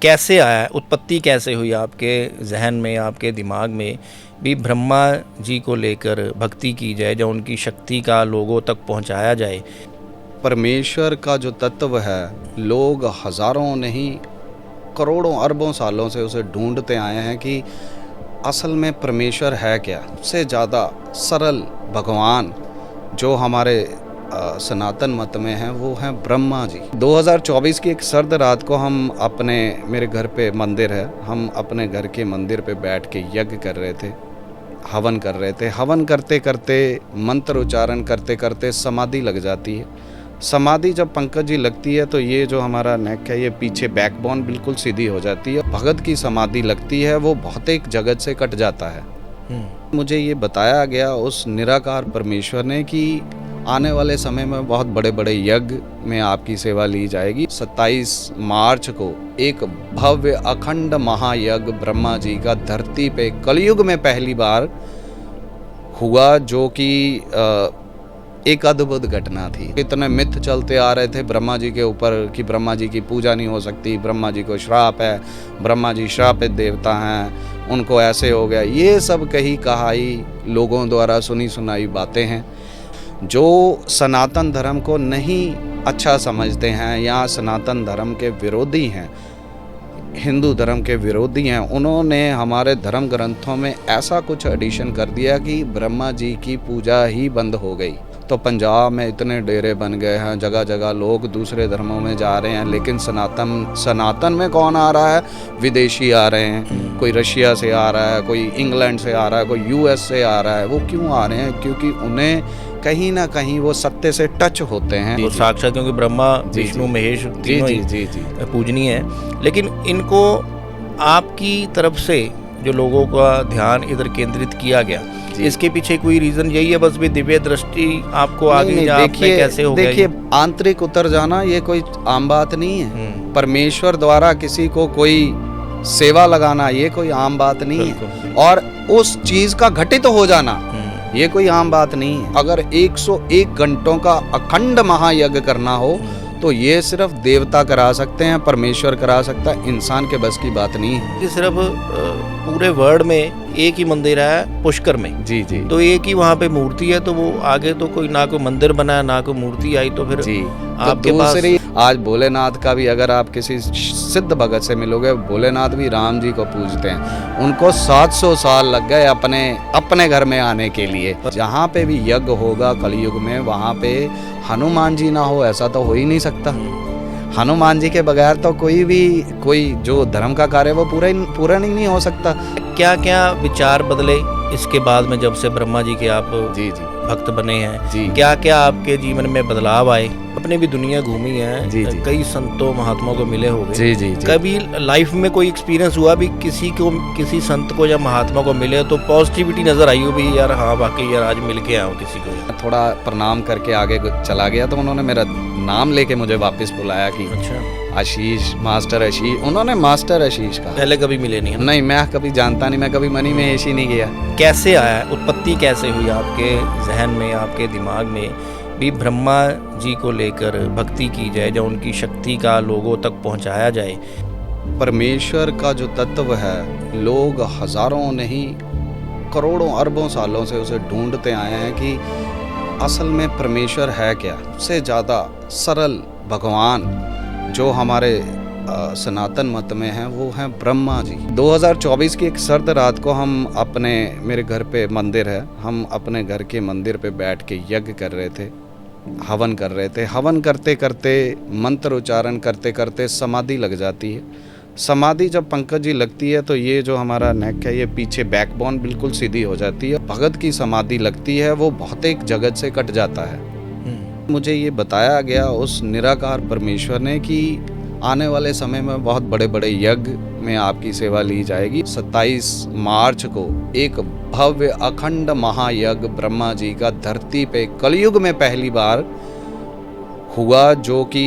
कैसे आया, उत्पत्ति कैसे हुई आपके जहन में, आपके दिमाग में भी ब्रह्मा जी को लेकर भक्ति की जाए, जो उनकी शक्ति का लोगों तक पहुंचाया जाए? परमेश्वर का जो तत्व है, लोग हजारों नहीं करोड़ों अरबों सालों से उसे ढूंढते आए हैं कि असल में परमेश्वर है क्या। सबसे ज़्यादा सरल भगवान जो हमारे सनातन मत में हैं वो हैं ब्रह्मा जी। 2024 की एक सर्द रात को हम मेरे घर पे मंदिर है, हम अपने घर के मंदिर पे बैठ के यज्ञ कर रहे थे, हवन कर रहे थे। हवन करते करते, मंत्र उच्चारण करते करते समाधि लग जाती है। समाधि जब पंकज जी लगती है तो ये जो हमारा नेक है, ये पीछे बैकबोन बिल्कुल सीधी हो जाती है। भगत की समाधि लगती है, वो भौतिक जगत से कट जाता है। मुझे ये बताया गया उस निराकार परमेश्वर ने कि आने वाले समय में बहुत बड़े बड़े यज्ञ में आपकी सेवा ली जाएगी। 27 मार्च को एक भव्य अखंड महायज्ञ ब्रह्मा जी का धरती पे कलयुग में पहली बार हुआ, जो कि एक अद्भुत घटना थी। इतने मिथ चलते आ रहे थे ब्रह्मा जी के ऊपर कि ब्रह्मा जी की पूजा नहीं हो सकती, ब्रह्मा जी को श्राप है, ब्रह्मा जी श्रापित देवता हैं, उनको ऐसे हो गया। ये सब कही कहाई लोगों द्वारा सुनी सुनाई बातें हैं। जो सनातन धर्म को नहीं अच्छा समझते हैं या सनातन धर्म के विरोधी हैं, हिंदू धर्म के विरोधी हैं, उन्होंने हमारे धर्म ग्रंथों में ऐसा कुछ एडिशन कर दिया कि ब्रह्मा जी की पूजा ही बंद हो गई। तो पंजाब में इतने डेरे बन गए हैं, जगह जगह लोग दूसरे धर्मों में जा रहे हैं, लेकिन सनातन में कौन आ रहा है? विदेशी आ रहे हैं। कोई रशिया से आ रहा है, कोई इंग्लैंड से आ रहा है, कोई यूएस से आ रहा है। वो क्यों आ रहे हैं? क्योंकि उन्हें कहीं ना कहीं वो सत्य से टच होते हैं। तो साक्षात, क्योंकि ब्रह्मा विष्णु महेश जी पूजनीय है। लेकिन इनको आपकी तरफ से जो लोगों का ध्यान इधर केंद्रित किया गया, इसके पीछे कोई रीजन यही है बस भी दिव्य दृष्टि आपको आगे कैसे हो गया? देखिए, आंतरिक उतर जाना ये कोई आम बात नहीं है। परमेश्वर द्वारा किसी को कोई सेवा लगाना ये कोई आम बात नहीं है, और उस चीज का घटित हो जाना ये कोई आम बात नहीं है। अगर 101 घंटों का अखंड महायज्ञ करना हो तो ये सिर्फ देवता करा सकते हैं, परमेश्वर करा सकता है, इंसान के बस की बात नहीं है। कि सिर्फ पूरे वर्ल्ड में एक ही मंदिर है पुष्कर में। जी तो एक ही वहाँ पे मूर्ति है, तो वो आगे तो कोई ना कोई मंदिर बना है ना कोई मूर्ति आई, तो फिर आपके तो दूसरी आज भोलेनाथ का भी, अगर आप किसी सिद्ध भगत से मिलोगे, भोलेनाथ भी राम जी को पूजते हैं। उनको 700 साल लग गए अपने घर में आने के लिए। जहाँ पे भी यज्ञ होगा कलयुग में, वहाँ पे हनुमान जी ना हो ऐसा तो हो ही नहीं सकता। हनुमान जी के बगैर तो कोई जो धर्म का कार्य वो पूरा नहीं हो सकता। क्या क्या विचार बदले इसके बाद में, जब से ब्रह्मा जी के आप भक्त बने हैं? क्या क्या आपके जीवन में बदलाव आए? अपने भी दुनिया घूमी है, कई संतों महात्माओं को मिले होंगे। कभी लाइफ में कोई एक्सपीरियंस हुआ भी किसी संत को या महात्मा को मिले तो पॉजिटिविटी नजर आई हो भी, यार हाँ वाकई यार आज मिल के आया हूँ किसी को? थोड़ा प्रणाम करके आगे चला गया तो उन्होंने मेरा नाम लेके मुझे वापस बुलाया कि अच्छा आशीष, मास्टर आशीष। उन्होंने मास्टर आशीष कहा। पहले कभी मिले नहीं? नहीं, मैं कभी जानता नहीं, मैं कभी मनी में ऐसी नहीं गया। कैसे आया, उत्पत्ति कैसे हुई आपके जहन में, आपके दिमाग में भी ब्रह्मा जी को लेकर भक्ति की जाए, जो उनकी शक्ति का लोगों तक पहुंचाया जाए? परमेश्वर का जो तत्व है, लोग हजारों नहीं करोड़ों अरबों सालों से उसे ढूंढते आए हैं कि असल में परमेश्वर है क्या। सबसे ज़्यादा सरल भगवान जो हमारे सनातन मत में हैं वो हैं ब्रह्मा जी। 2024 की एक सर्द रात को हम मेरे घर पे मंदिर है, हम अपने घर के मंदिर पे बैठ के यज्ञ कर रहे थे, हवन कर रहे थे। हवन करते करते, मंत्र उच्चारण करते करते समाधि लग जाती है। समाधि जब पंकज जी लगती है तो ये जो हमारा नेक है, ये पीछे बैकबोन बिल्कुल सीधी हो जाती है। भगत की समाधि लगती है, वो भौतिक जगत से कट जाता है। मुझे ये बताया गया उस निराकार परमेश्वर ने कि आने वाले समय में बहुत बड़े बड़े यज्ञ में आपकी सेवा ली जाएगी। 27 मार्च को एक भव्य अखंड महायज्ञ ब्रह्मा जी का धरती पे कलयुग में पहली बार हुआ, जो कि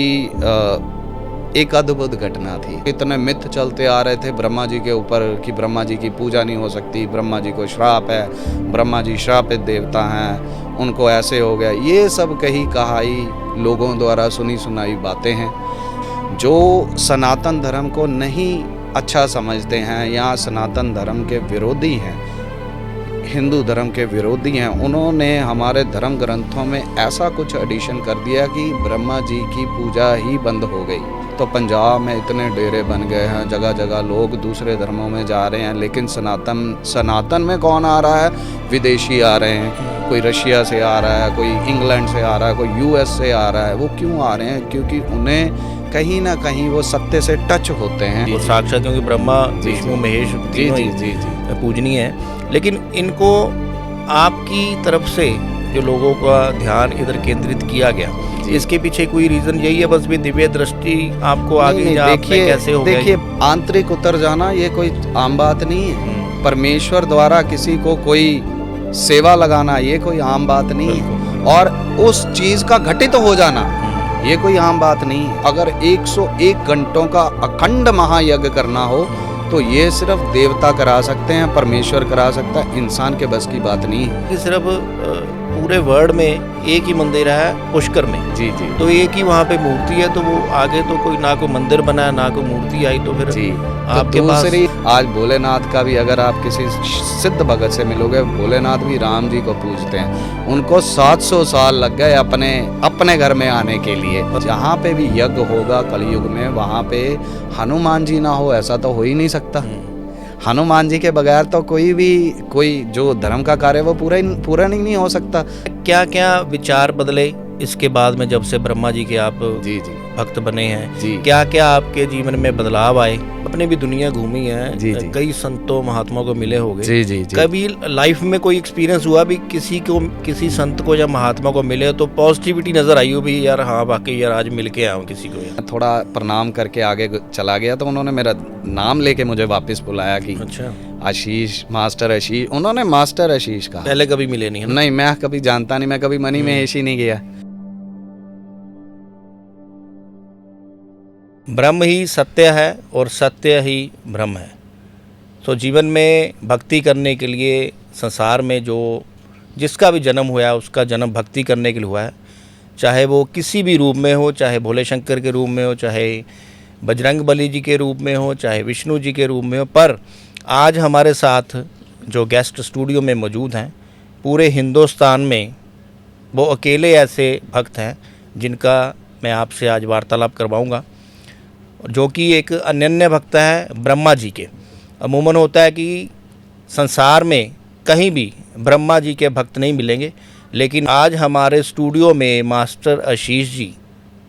एक अद्भुत घटना थी। इतने मिथ चलते आ रहे थे ब्रह्मा जी के ऊपर कि ब्रह्मा जी की पूजा नहीं हो सकती, ब्रह्मा जी को श्राप है, ब्रह्मा जी श्रापित देवता हैं, उनको ऐसे हो गया। ये सब कही कहाई लोगों द्वारा सुनी सुनाई बातें हैं। जो सनातन धर्म को नहीं अच्छा समझते हैं या सनातन धर्म के विरोधी हैं, हिंदू धर्म के विरोधी हैं, उन्होंने हमारे धर्म ग्रंथों में ऐसा कुछ एडिशन कर दिया कि ब्रह्मा जी की पूजा ही बंद हो गई। तो पंजाब में इतने डेरे बन गए हैं, जगह जगह लोग दूसरे धर्मों में जा रहे हैं, लेकिन सनातन में कौन आ रहा है? विदेशी आ रहे हैं, कोई रशिया से आ रहा है, कोई इंग्लैंड से आ रहा है, कोई यूएस से आ रहा है। वो क्यों आ रहे हैं? क्योंकि उन्हें कहीं ना कहीं वो सत्य से टच होते हैं। वो साक्षात, क्योंकि ब्रह्मा विष्णु महेश जी पूजनीय है। लेकिन इनको आपकी तरफ से जो लोगों का ध्यान इधर केंद्रित किया गया, इसके पीछे कोई रीजन यही है बस भी दिव्य दृष्टि आपको आगे कैसे हो गया? देखिए, आंतरिक उतर जाना ये कोई आम बात नहीं है। परमेश्वर द्वारा किसी को कोई सेवा लगाना ये कोई आम बात नहीं है, और उस चीज का घटित हो जाना ये कोई आम बात नहीं है। अगर 101 घंटों का अखंड महायज्ञ करना हो तो ये सिर्फ देवता करा सकते हैं, परमेश्वर करा सकता है, इंसान के बस की बात नहीं है। कि सिर्फ पूरे वर्ल्ड में एक ही मंदिर है पुष्कर में। जी तो एक ही वहाँ पे मूर्ति है, तो वो आगे तो कोई ना कोई मंदिर बना ना कोई मूर्ति आई, तो फिर आपके दूसरी आज भोलेनाथ का भी अगर आप किसी सिद्ध भगत से मिलोगे, भोलेनाथ भी राम जी को पूजते हैं, उनको 700 साल लग गए अपने घर में आने के लिए। जहाँ पे भी यज्ञ होगा कलयुग में, वहाँ पे हनुमान जी ना हो ऐसा तो हो ही नहीं सकता। हनुमान जी के बगैर तो कोई जो धर्म का कार्य वो पूरा नहीं हो सकता। क्या क्या विचार बदले इसके बाद में, जब से ब्रह्मा जी के आप भक्त बने हैं? क्या क्या आपके जीवन में बदलाव आए? अपने भी दुनिया घूमी है, कई संतों महात्माओं को मिले होंगे। कभी लाइफ में कोई एक्सपीरियंस हुआ भी किसी संत को या महात्मा को मिले तो पॉजिटिविटी नजर आई हो भी, यार हाँ वाकई यार आज मिल के आया हूँ किसी को? थोड़ा प्रणाम करके आगे चला गया तो उन्होंने मेरा नाम लेके मुझे वापस बुलाया कि अच्छा आशीष, मास्टर आशीष। उन्होंने मास्टर आशीष कहा। पहले कभी मिले नहीं? नहीं, मैं कभी जानता नहीं, मैं कभी मनी महेश ही नहीं गया। ब्रह्म ही सत्य है और सत्य ही ब्रह्म है। तो जीवन में भक्ति करने के लिए संसार में जिसका भी जन्म हुआ है उसका जन्म भक्ति करने के लिए हुआ है, चाहे वो किसी भी रूप में हो, चाहे भोले शंकर के रूप में हो, चाहे बजरंग बली जी के रूप में हो, चाहे विष्णु जी के रूप में हो। पर आज हमारे साथ जो गेस्ट स्टूडियो में मौजूद हैं, पूरे हिंदुस्तान में वो अकेले ऐसे भक्त हैं जिनका मैं आपसे आज वार्तालाप करवाऊंगा, जो कि एक अनन्य भक्त है ब्रह्मा जी के। अमूमन होता है कि संसार में कहीं भी ब्रह्मा जी के भक्त नहीं मिलेंगे, लेकिन आज हमारे स्टूडियो में मास्टर आशीष जी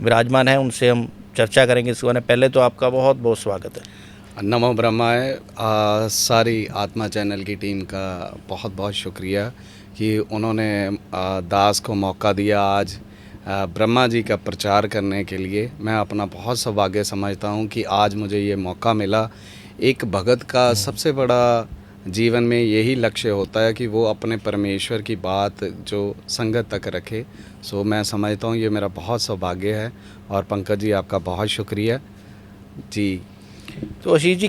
विराजमान हैं, उनसे हम चर्चा करेंगे इसके बारे में। पहले तो आपका बहुत बहुत स्वागत है। नमो ब्रह्माय। सारी आत्मा चैनल की टीम का बहुत बहुत शुक्रिया कि उन्होंने दास को मौका दिया आज ब्रह्मा जी का प्रचार करने के लिए। मैं अपना बहुत सौभाग्य समझता हूँ कि आज मुझे ये मौका मिला। एक भगत का सबसे बड़ा जीवन में यही लक्ष्य होता है कि वो अपने परमेश्वर की बात जो संगत तक रखे। सो मैं समझता हूँ ये मेरा बहुत सौभाग्य है। और पंकज जी आपका बहुत शुक्रिया जी। तो आशीष जी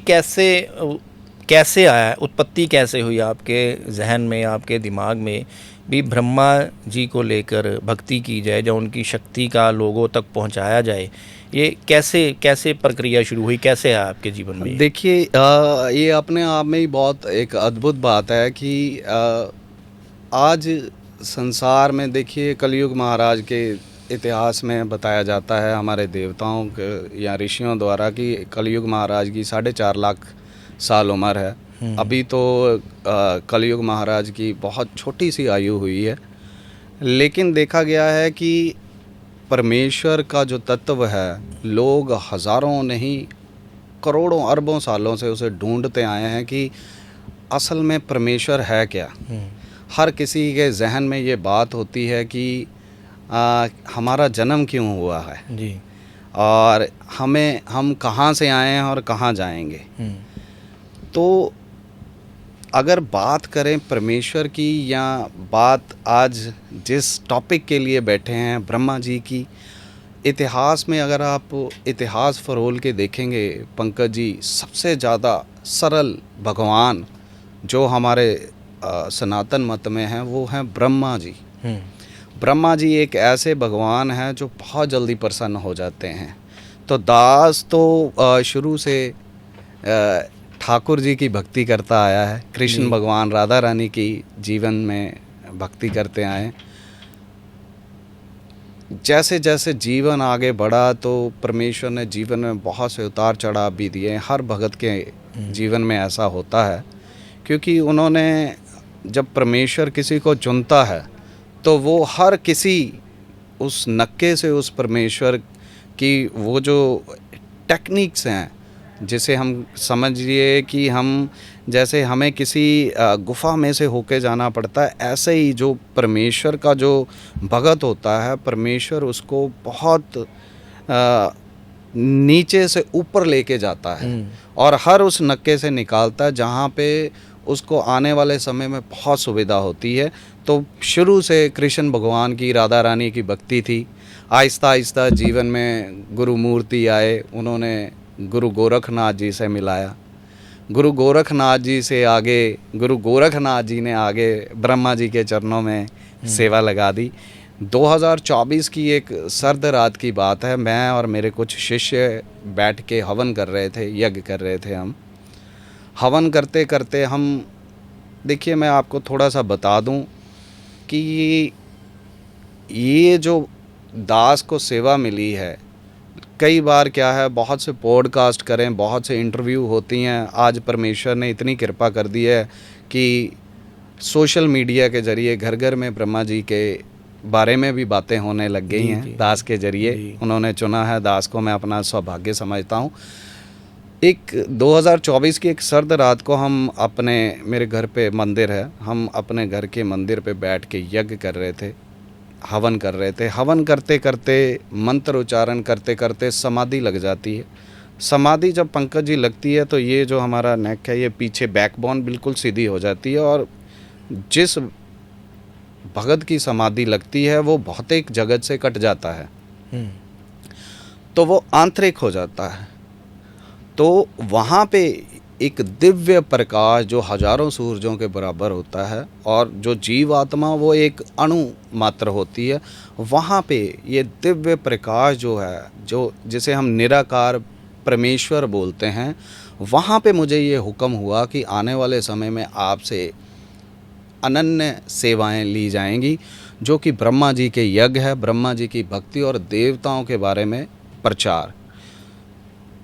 कैसे आया, उत्पत्ति कैसे हुई आपके जहन में, आपके दिमाग में भी ब्रह्मा जी को लेकर भक्ति की जाए, जो उनकी शक्ति का लोगों तक पहुंचाया जाए? ये कैसे प्रक्रिया शुरू हुई, कैसे है आपके जीवन में? देखिए, ये अपने आप में ही बहुत एक अद्भुत बात है कि आज संसार में देखिए कलयुग महाराज के इतिहास में बताया जाता है हमारे देवताओं के या ऋषियों द्वारा कि कलयुग महाराज की 4.5 लाख साल उम्र है। अभी तो कलयुग महाराज की बहुत छोटी सी आयु हुई है, लेकिन देखा गया है कि परमेश्वर का जो तत्व है, लोग हज़ारों नहीं करोड़ों अरबों सालों से उसे ढूंढते आए हैं कि असल में परमेश्वर है क्या। हर किसी के जहन में ये बात होती है कि हमारा जन्म क्यों हुआ है जी, और हम कहाँ से आए हैं और कहाँ जाएंगे। तो अगर बात करें परमेश्वर की, या बात आज जिस टॉपिक के लिए बैठे हैं ब्रह्मा जी की, इतिहास में अगर आप इतिहास फरोल के देखेंगे पंकज जी, सबसे ज़्यादा सरल भगवान जो हमारे सनातन मत में हैं वो हैं ब्रह्मा जी। ब्रह्मा जी एक ऐसे भगवान हैं जो बहुत जल्दी प्रसन्न हो जाते हैं। तो दास तो शुरू से ठाकुर जी की भक्ति करता आया है, कृष्ण भगवान राधा रानी की जीवन में भक्ति करते आए। जैसे जैसे जीवन आगे बढ़ा तो परमेश्वर ने जीवन में बहुत से उतार चढ़ाव भी दिए। हर भगत के जीवन में ऐसा होता है, क्योंकि उन्होंने जब परमेश्वर किसी को चुनता है तो वो हर किसी उस नक्के से उस परमेश्वर की वो जो टेक्निक्स हैं, जिसे हम समझिए कि हम जैसे हमें किसी गुफा में से होके जाना पड़ता है, ऐसे ही जो परमेश्वर का जो भगत होता है, परमेश्वर उसको बहुत नीचे से ऊपर लेके जाता है और हर उस नक्के से निकालता है जहाँ पे उसको आने वाले समय में बहुत सुविधा होती है। तो शुरू से कृष्ण भगवान की, राधा रानी की भक्ति थी। आहिस्ता आहिस्ता जीवन में गुरु मूर्ति आए, उन्होंने गुरु गोरखनाथ जी से मिलाया। गुरु गोरखनाथ जी से आगे गुरु गोरखनाथ जी ने आगे ब्रह्मा जी के चरणों में सेवा लगा दी। 2024 की एक सर्द रात की बात है, मैं और मेरे कुछ शिष्य बैठ के हवन कर रहे थे, यज्ञ कर रहे थे। हम हवन करते करते हम, देखिए मैं आपको थोड़ा सा बता दूं कि ये जो दास को सेवा मिली है, कई बार क्या है, बहुत से पॉडकास्ट करें, बहुत से इंटरव्यू होती हैं। आज परमेश्वर ने इतनी कृपा कर दी है कि सोशल मीडिया के ज़रिए घर घर में ब्रह्मा जी के बारे में भी बातें होने लग गई हैं। दास के ज़रिए उन्होंने चुना है, दास को मैं अपना सौभाग्य समझता हूँ। एक 2024 की एक सर्द रात को हम अपने, मेरे घर पे मंदिर है, हम अपने घर के मंदिर पे बैठ के यज्ञ कर रहे थे, हवन कर रहे थे। हवन करते करते, मंत्र उच्चारण करते करते समाधि लग जाती है। समाधि जब पंकज जी लगती है तो ये जो हमारा नेक है, ये पीछे बैकबोन बिल्कुल सीधी हो जाती है और जिस भगत की समाधि लगती है वो भौतिक जगत से कट जाता है, तो वो आंतरिक हो जाता है। तो वहाँ पे एक दिव्य प्रकाश जो हजारों सूरजों के बराबर होता है और जो जीवात्मा वो एक अणु मात्र होती है, वहाँ पे ये दिव्य प्रकाश जो है, जो जिसे हम निराकार परमेश्वर बोलते हैं, वहाँ पे मुझे ये हुक्म हुआ कि आने वाले समय में आपसे अनन्य सेवाएं ली जाएंगी, जो कि ब्रह्मा जी के यज्ञ है, ब्रह्मा जी की भक्ति और देवताओं के बारे में प्रचार।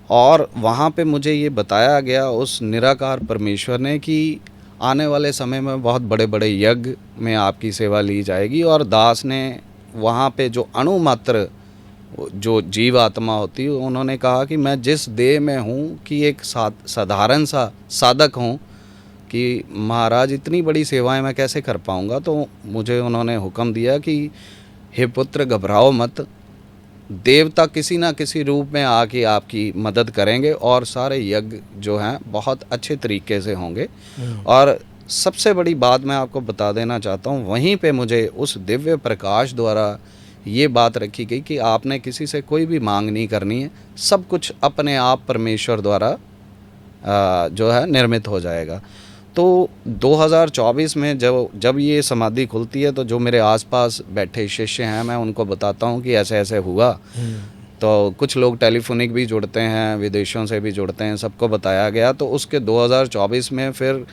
और वहाँ पे मुझे ये बताया गया उस निराकार परमेश्वर ने कि आने वाले समय में बहुत बड़े बड़े यज्ञ में आपकी सेवा ली जाएगी। और दास ने वहाँ पे जो अणु मात्र जो जीव आत्मा होती है, उन्होंने कहा कि मैं जिस देह में हूँ कि एक साधारण सा साधक हूँ, कि महाराज इतनी बड़ी सेवाएं मैं कैसे कर पाऊँगा। तो मुझे उन्होंने हुक्म दिया कि हे पुत्र, घबराओ मत, देवता किसी ना किसी रूप में आके आपकी मदद करेंगे और सारे यज्ञ जो हैं बहुत अच्छे तरीके से होंगे। और सबसे बड़ी बात मैं आपको बता देना चाहता हूँ, वहीं पे मुझे उस दिव्य प्रकाश द्वारा ये बात रखी गई कि आपने किसी से कोई भी मांग नहीं करनी है, सब कुछ अपने आप परमेश्वर द्वारा जो है निर्मित हो जाएगा। तो 2024 में जब ये समाधि खुलती है तो जो मेरे आसपास बैठे शिष्य हैं, मैं उनको बताता हूँ कि ऐसे ऐसे हुआ। तो कुछ लोग टेलीफोनिक भी जुड़ते हैं, विदेशों से भी जुड़ते हैं, सबको बताया गया। तो उसके 2024 में फिर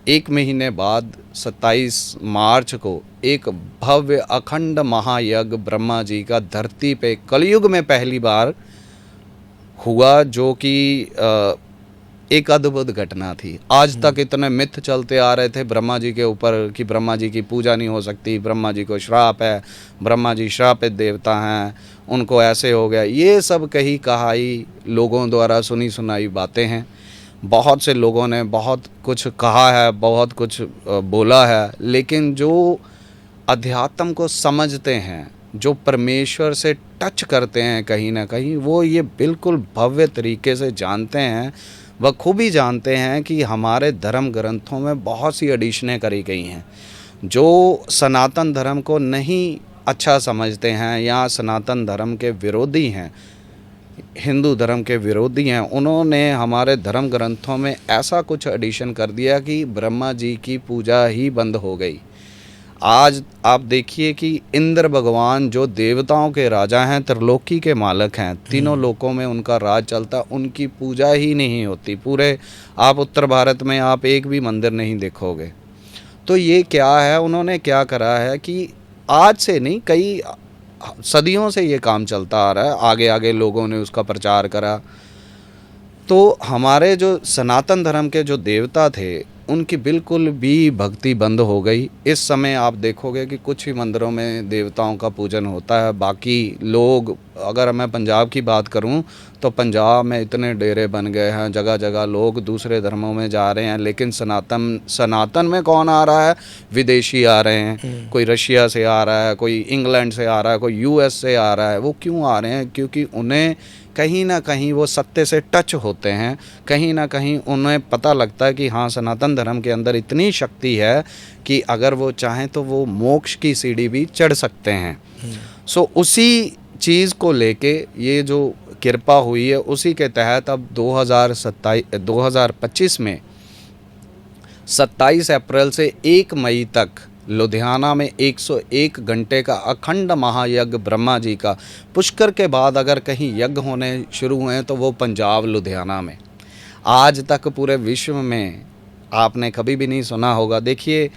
एक महीने बाद 27 मार्च को एक भव्य अखंड महायज्ञ ब्रह्मा जी का धरती पे कलयुग में पहली बार हुआ, जो कि एक अद्भुत घटना थी। आज तक इतने मिथ चलते आ रहे थे ब्रह्मा जी के ऊपर कि ब्रह्मा जी की पूजा नहीं हो सकती, ब्रह्मा जी को श्राप है, ब्रह्मा जी श्रापित देवता हैं, उनको ऐसे हो गया। ये सब कही कहाई लोगों द्वारा सुनी सुनाई बातें हैं। बहुत से लोगों ने बहुत कुछ कहा है, बहुत कुछ बोला है, लेकिन जो अध्यात्म को समझते हैं, जो परमेश्वर से टच करते हैं कहीं ना कहीं, वो ये बिल्कुल भव्य तरीके से जानते हैं, वह खूबी जानते हैं कि हमारे धर्म ग्रंथों में बहुत सी एडिशनें करी गई हैं। जो सनातन धर्म को नहीं अच्छा समझते हैं या सनातन धर्म के विरोधी हैं, हिंदू धर्म के विरोधी हैं, उन्होंने हमारे धर्म ग्रंथों में ऐसा कुछ एडिशन कर दिया कि ब्रह्मा जी की पूजा ही बंद हो गई। आज आप देखिए कि इंद्र भगवान जो देवताओं के राजा हैं, त्रिलोकी के मालिक हैं, तीनों लोकों में उनका राज चलता, उनकी पूजा ही नहीं होती। पूरे आप उत्तर भारत में आप एक भी मंदिर नहीं देखोगे। तो ये क्या है, उन्होंने क्या करा है कि आज से नहीं, कई सदियों से ये काम चलता आ रहा है, आगे आगे लोगों ने उसका प्रचार करा। तो हमारे जो सनातन धर्म के जो देवता थे उनकी बिल्कुल भी भक्ति बंद हो गई। इस समय आप देखोगे कि कुछ ही मंदिरों में देवताओं का पूजन होता है। बाकी लोग, अगर मैं पंजाब की बात करूं तो पंजाब में इतने डेरे बन गए हैं, जगह जगह लोग दूसरे धर्मों में जा रहे हैं, लेकिन सनातन में कौन आ रहा है? विदेशी आ रहे हैं। कोई रशिया से आ रहा है, कोई इंग्लैंड से आ रहा है, कोई यूएस से आ रहा है। वो क्यों आ रहे हैं? क्योंकि उन्हें कहीं ना कहीं वो सत्य से टच होते हैं, कहीं ना कहीं उन्हें पता लगता है कि हाँ, सनातन धर्म के अंदर इतनी शक्ति है कि अगर वो चाहें तो वो मोक्ष की सीढ़ी भी चढ़ सकते हैं। सो उसी चीज़ को लेके ये जो कृपा हुई है, उसी के तहत अब 2025 में 27 अप्रैल से 1 मई तक लुधियाना में 101 घंटे का अखंड महायज्ञ ब्रह्मा जी का। पुष्कर के बाद अगर कहीं यज्ञ होने शुरू हुए तो वो पंजाब लुधियाना में। आज तक पूरे विश्व में आपने कभी भी नहीं सुना होगा। देखिए,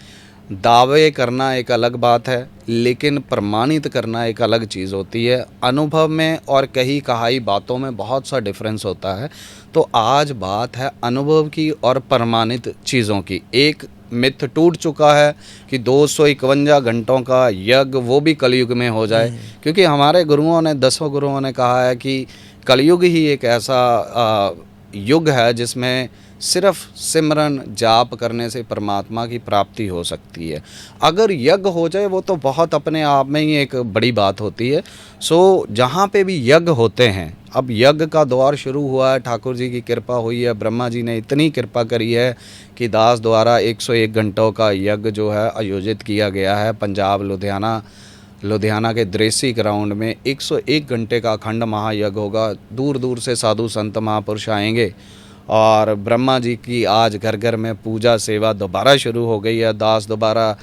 दावे करना एक अलग बात है, लेकिन प्रमाणित करना एक अलग चीज़ होती है। अनुभव में और कही कहाई बातों में बहुत सा डिफरेंस होता है। तो आज बात है अनुभव की और प्रमाणित चीज़ों की। एक मिथ टूट चुका है कि 251 घंटों का यज्ञ वो भी कलयुग में हो जाए, क्योंकि हमारे गुरुओं ने, 10 गुरुओं ने कहा है कि कलयुग ही एक ऐसा युग है जिसमें सिर्फ सिमरन जाप करने से परमात्मा की प्राप्ति हो सकती है। अगर यज्ञ हो जाए वो तो बहुत अपने आप में ही एक बड़ी बात होती है। सो जहाँ पे भी यज्ञ होते हैं, अब यज्ञ का दौर शुरू हुआ है, ठाकुर जी की कृपा हुई है, ब्रह्मा जी ने इतनी कृपा करी है कि दास द्वारा 101 घंटों का यज्ञ जो है आयोजित किया गया है पंजाब लुधियाना के द्रेसी ग्राउंड में। 101 घंटे का अखंड महायज्ञ होगा। दूर दूर से साधु संत महापुरुष आएंगे और ब्रह्मा जी की आज घर घर में पूजा सेवा दोबारा शुरू हो गई है। दास दोबारा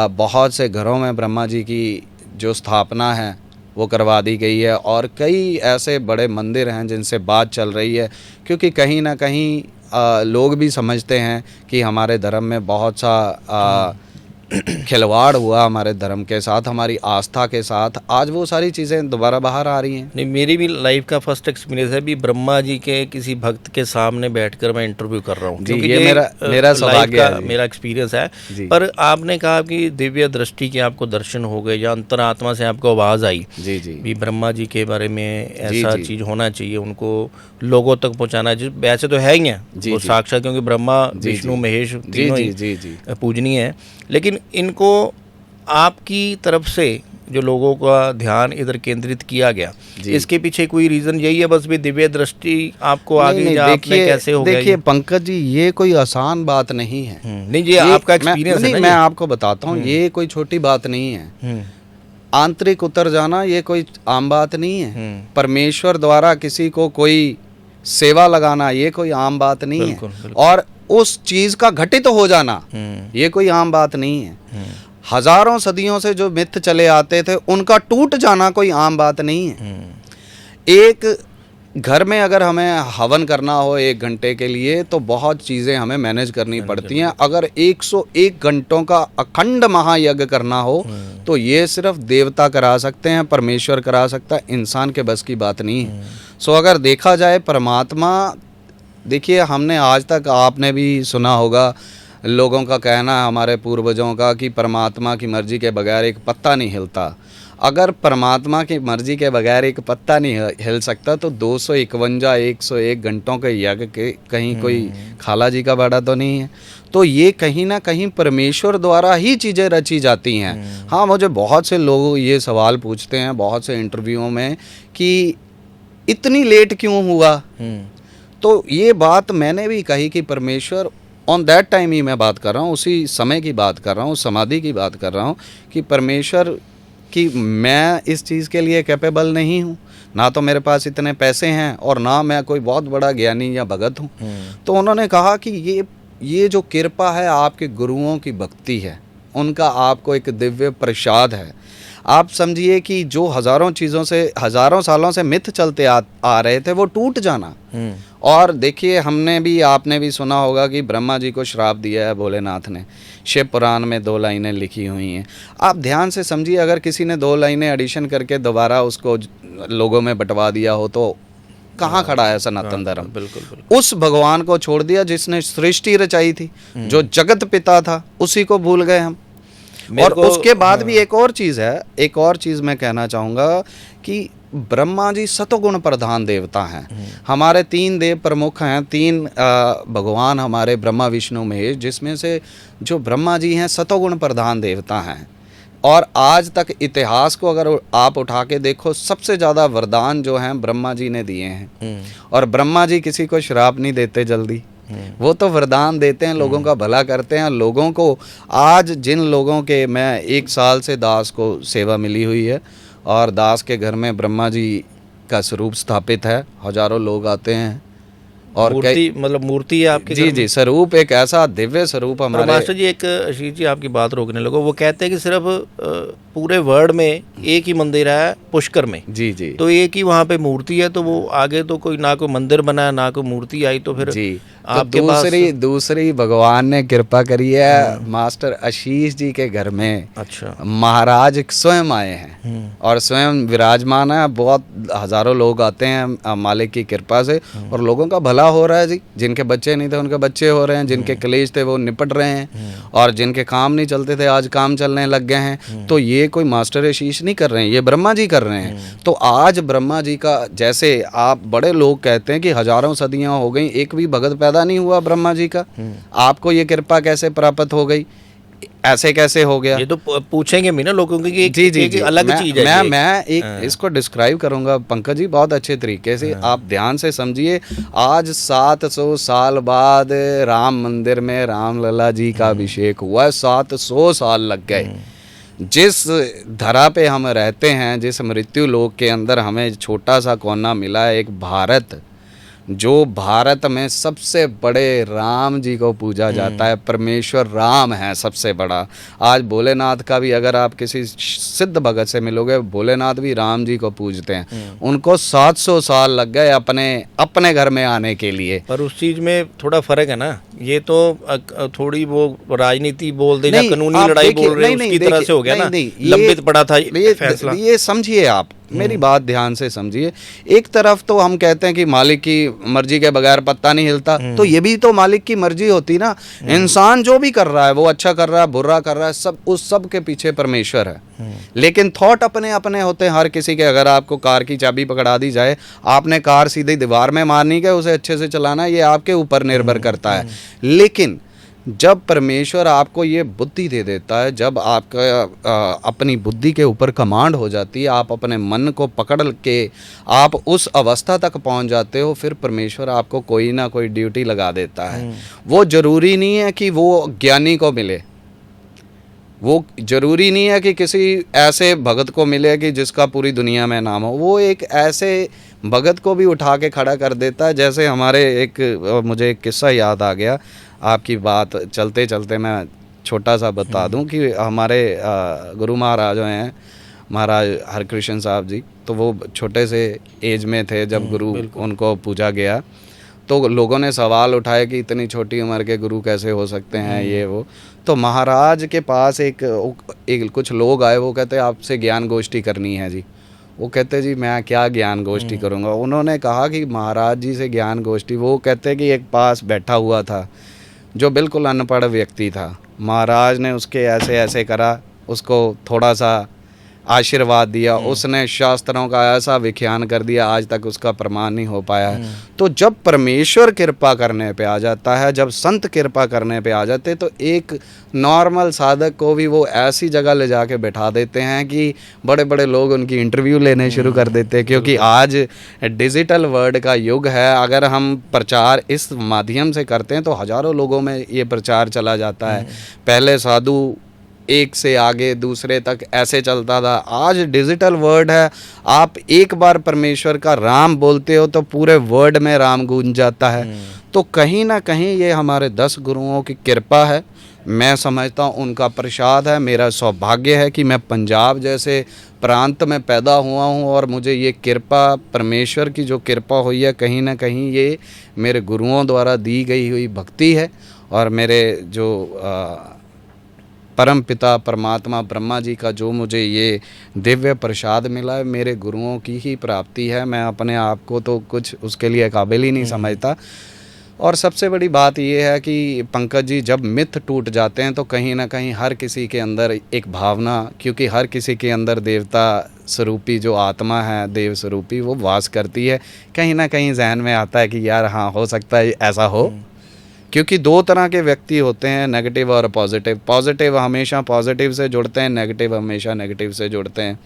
बहुत से घरों में ब्रह्मा जी की जो स्थापना है वो करवा दी गई है, और कई ऐसे बड़े मंदिर हैं जिनसे बात चल रही है, क्योंकि कहीं ना कहीं लोग भी समझते हैं कि हमारे धर्म में बहुत सा खिलवाड़ हुआ हमारे धर्म के साथ, हमारी आस्था के साथ। आज वो सारी चीज़ें दोबारा बाहर आ रही हैं। नहीं, मेरी भी लाइफ का फर्स्ट एक्सपीरियंस है भी ब्रह्मा जी के किसी भक्त के सामने बैठकर मैं इंटरव्यू कर रहा हूँ, क्योंकि ये मेरा सौभाग्य है, मेरा एक्सपीरियंस है। पर आपने कहा कि दिव्य दृष्टि के आपको दर्शन हो गए या अंतरात्मा से आपको आवाज़ आई भी ब्रह्मा जी के बारे में ऐसा चीज़ होना चाहिए, उनको लोगों तक पहुँचाना चाहिए। वैसे तो है ही है वो साक्षात, क्योंकि ब्रह्मा विष्णु महेश तीनों ही पूजनीय है, लेकिन इनको आपकी तरफ से जो लोगों का ध्यान इधर केंद्रित किया गया, इसके पीछे कोई रीजन यही है बस भी दिव्य दृष्टि आपको आगे आपने कैसे हो गया? देखिए पंकज जी, ये कोई आसान बात नहीं है। नहीं, ये आपका एक्सपीरियंस है ना। मैं आपको बताता हूँ, ये कोई छोटी बात नहीं है। आंतरिक उतर जाना ये कोई आम बात नहीं है। परमेश्वर द्वारा किसी को कोई सेवा लगाना ये कोई आम बात नहीं है। और उस चीज का घटित हो जाना ये कोई आम बात नहीं है। हजारों सदियों से जो मिथ चले आते थे उनका टूट जाना कोई आम बात नहीं है। एक घर में अगर हमें हवन करना हो 1 घंटे के लिए तो बहुत चीज़ें हमें मैनेज करनी पड़ती हैं। अगर 101 घंटों का अखंड महायज्ञ करना हो तो ये सिर्फ देवता करा सकते हैं, परमेश्वर करा सकता है, इंसान के बस की बात नहीं है। सो अगर देखा जाए परमात्मा, देखिए हमने आज तक, आपने भी सुना होगा, लोगों का कहना है हमारे पूर्वजों का कि परमात्मा की मर्जी के बगैर एक पत्ता नहीं हिलता। अगर परमात्मा की मर्जी के बगैर एक पत्ता नहीं हिल सकता तो 101 घंटों के यज्ञ के कहीं कोई खाला जी का बड़ा तो नहीं है। तो ये कहीं ना कहीं परमेश्वर द्वारा ही चीज़ें रची जाती हैं। हाँ, मुझे बहुत से लोग ये सवाल पूछते हैं बहुत से इंटरव्यूओं में कि इतनी लेट क्यों हुआ। तो ये बात मैंने भी कही कि परमेश्वर ऑन दैट टाइम ही मैं बात कर रहा हूँ, उसी समय की बात कर रहा हूँ, समाधि की बात कर रहा हूँ कि परमेश्वर कि मैं इस चीज़ के लिए कैपेबल नहीं हूँ, ना तो मेरे पास इतने पैसे हैं और ना मैं कोई बहुत बड़ा ज्ञानी या भगत हूँ। तो उन्होंने कहा कि ये जो कृपा है आपके गुरुओं की भक्ति है उनका आपको एक दिव्य प्रसाद है। आप समझिए कि जो हजारों चीज़ों से, हजारों सालों से मिथ चलते आ रहे थे, वो टूट जाना। और देखिए, हमने भी, आपने भी सुना होगा कि ब्रह्मा जी को श्राप दिया है भोलेनाथ ने, शिव पुराण में 2 लाइनें लिखी हुई हैं। आप ध्यान से समझिए, अगर किसी ने 2 लाइनें एडिशन करके दोबारा उसको लोगों में बंटवा दिया हो तो कहाँ खड़ा है सनातन धर्म? बिल्कुल। उस भगवान को छोड़ दिया जिसने सृष्टि रचाई थी, जो जगत पिता था, उसी को भूल गए हम। और उसके बाद भी एक और चीज़ है, एक और चीज़ मैं कहना चाहूँगा कि ब्रह्मा जी सतोगुण प्रधान देवता हैं। हमारे 3 देव प्रमुख हैं, 3 भगवान हमारे ब्रह्मा विष्णु महेश, जिसमें से जो ब्रह्मा जी हैं सतोगुण प्रधान देवता हैं। और आज तक इतिहास को अगर आप उठा के देखो, सबसे ज़्यादा वरदान जो हैं ब्रह्मा जी ने दिए हैं। और ब्रह्मा जी किसी को श्राप नहीं देते जल्दी, वो तो वरदान देते हैं, लोगों का भला करते हैं। लोगों को आज जिन लोगों के, मैं 1 साल से दास को सेवा मिली हुई है और दास के घर में ब्रह्मा जी का स्वरूप स्थापित है, हजारों लोग आते हैं। और मूर्ति, मतलब मूर्ति है आपके? जी जी, स्वरूप एक ऐसा दिव्य स्वरूप हमारे। मास्टर जी, एक आशीष जी आपकी बात रोकने लगो, वो कहते हैं कि सिर्फ पूरे वर्ल्ड में एक ही मंदिर है पुष्कर में। जी जी, तो एक ही वहाँ पे मूर्ति है, तो वो आगे तो कोई ना कोई मंदिर बना, ना कोई मूर्ति आई, तो फिर जी आपके तो दूसरी भगवान ने कृपा करी है मास्टर आशीष जी के घर में। अच्छा, महाराज स्वयं आए हैं और स्वयं विराजमान है। बहुत हजारों लोग आते हैं मालिक की कृपा से, और लोगों का भला हो रहा है जी। जिनके बच्चे नहीं थे उनके बच्चे हो रहे हैं, जिनके कलेश थे वो निपट रहे हैं, और जिनके काम नहीं चलते थे आज काम चलने लग गए हैं। तो ये कोई मास्टर आशीष नहीं कर रहे हैं, ये ब्रह्मा जी कर रहे हैं। तो आज ब्रह्मा जी का, जैसे आप बड़े लोग कहते हैं कि हजारों सदियां हो गई, एक भी भगत पैदा नहीं हुआ ब्रह्मा जी का, आपको ये कृपा कैसे प्राप्त हो गई, ऐसे कैसे हो गया? ये तो पूछेंगे भी ना लोगों की कि जी जी एक अलग चीज है। मैं एक इसको डिस्क्राइब करूंगा पंकज जी बहुत अच्छे तरीके से। आप ध्यान से समझिए, आज 700 साल बाद राम मंदिर में रामलला जी का अभिषेक हुआ, 700 साल लग गए। जिस धरा पे हम रहते हैं, जिस मृत्यु लोक के अंदर हमें छोटा सा कोना मिला है, एक भारत, जो भारत में सबसे बड़े राम जी को पूजा जाता है, परमेश्वर राम है सबसे बड़ा। आज भोलेनाथ का भी, अगर आप किसी सिद्ध भगत से मिलोगे, भोलेनाथ भी राम जी को पूजते हैं। उनको 700 साल लग गए अपने घर में आने के लिए। पर उस चीज में थोड़ा फर्क है ना, ये तो थोड़ी वो राजनीति बोल दे या कानूनी लड़ाई बोल रहे हैं, उसकी तरह से हो गया ना, लंबित पड़ा था ये फैसला। ये समझिए, आप मेरी बात ध्यान से समझिए। एक तरफ तो हम कहते हैं कि मालिक की मर्जी के बगैर पत्ता नहीं हिलता, तो ये भी तो मालिक की मर्जी होती ना। इंसान जो भी कर रहा है, वो अच्छा कर रहा है, बुरा कर रहा है, सब उस सब के पीछे परमेश्वर है। लेकिन थॉट अपने अपने होते हैं हर किसी के। अगर आपको कार की चाबी पकड़ा दी जाए, आपने कार सीधे दीवार में मारनी है, उसे अच्छे से चलाना, ये आपके ऊपर निर्भर करता है। लेकिन जब परमेश्वर आपको ये बुद्धि दे देता है, जब आपका अपनी बुद्धि के ऊपर कमांड हो जाती है, आप अपने मन को पकड़ के आप उस अवस्था तक पहुंच जाते हो, फिर परमेश्वर आपको कोई ना कोई ड्यूटी लगा देता है। वो जरूरी नहीं है कि वो ज्ञानी को मिले, वो जरूरी नहीं है कि किसी ऐसे भगत को मिले कि जिसका पूरी दुनिया में नाम हो। वो एक ऐसे भगत को भी उठा के खड़ा कर देता है। जैसे हमारे मुझे एक किस्सा याद आ गया, आपकी बात चलते चलते मैं छोटा सा बता दूं कि हमारे गुरु महाराज हैं, महाराज हरकृष्ण साहब जी, तो वो छोटे से एज में थे जब गुरु उनको पूजा गया। तो लोगों ने सवाल उठाए कि इतनी छोटी उम्र के गुरु कैसे हो सकते हैं, ये वो। तो महाराज के पास एक कुछ लोग आए, वो कहते आपसे ज्ञान गोष्ठी करनी है जी। वो कहते जी मैं क्या ज्ञान गोष्ठी करूँगा। उन्होंने कहा कि महाराज जी से ज्ञान गोष्ठी। वो कहते कि एक पास बैठा हुआ था जो बिल्कुल अनपढ़ व्यक्ति था। महाराज ने उसके ऐसे ऐसे करा, उसको थोड़ा सा आशीर्वाद दिया, उसने शास्त्रों का ऐसा व्याख्यान कर दिया, आज तक उसका प्रमाण नहीं हो पाया है। तो जब परमेश्वर कृपा करने पे आ जाता है, जब संत कृपा करने पे आ जाते, तो एक नॉर्मल साधक को भी वो ऐसी जगह ले जाके बैठा देते हैं कि बड़े बड़े लोग उनकी इंटरव्यू लेने शुरू कर देते हैं। क्योंकि आज डिजिटल वर्ल्ड का युग है। अगर हम प्रचार इस माध्यम से करते हैं तो हजारों लोगों में ये प्रचार चला जाता है। पहले साधु एक से आगे दूसरे तक ऐसे चलता था, आज डिजिटल वर्ड है। आप एक बार परमेश्वर का राम बोलते हो तो पूरे वर्ड में राम गूंज जाता है। तो कहीं ना कहीं ये हमारे 10 गुरुओं की कृपा है मैं समझता हूँ उनका प्रसाद है। मेरा सौभाग्य है कि मैं पंजाब जैसे प्रांत में पैदा हुआ हूँ और मुझे ये कृपा, परमेश्वर की जो कृपा हुई है, कहीं ना कहीं ये मेरे गुरुओं द्वारा दी गई हुई भक्ति है। और मेरे जो परम पिता परमात्मा ब्रह्मा जी का जो मुझे ये दिव्य प्रसाद मिला है, मेरे गुरुओं की ही प्राप्ति है। मैं अपने आप को तो कुछ उसके लिए काबिल ही नहीं समझता। और सबसे बड़ी बात यह है कि पंकज जी, जब मिथ टूट जाते हैं तो कहीं ना कहीं हर किसी के अंदर एक भावना, क्योंकि हर किसी के अंदर देवता स्वरूपी जो आत्मा है, देव स्वरूपी, वो वास करती है। कहीं ना कहीं जहन में आता है कि यार हाँ, हो सकता है ऐसा हो। क्योंकि दो तरह के व्यक्ति होते हैं, नेगेटिव और पॉजिटिव। पॉजिटिव हमेशा पॉजिटिव से जुड़ते हैं, नेगेटिव हमेशा नेगेटिव से जुड़ते हैं।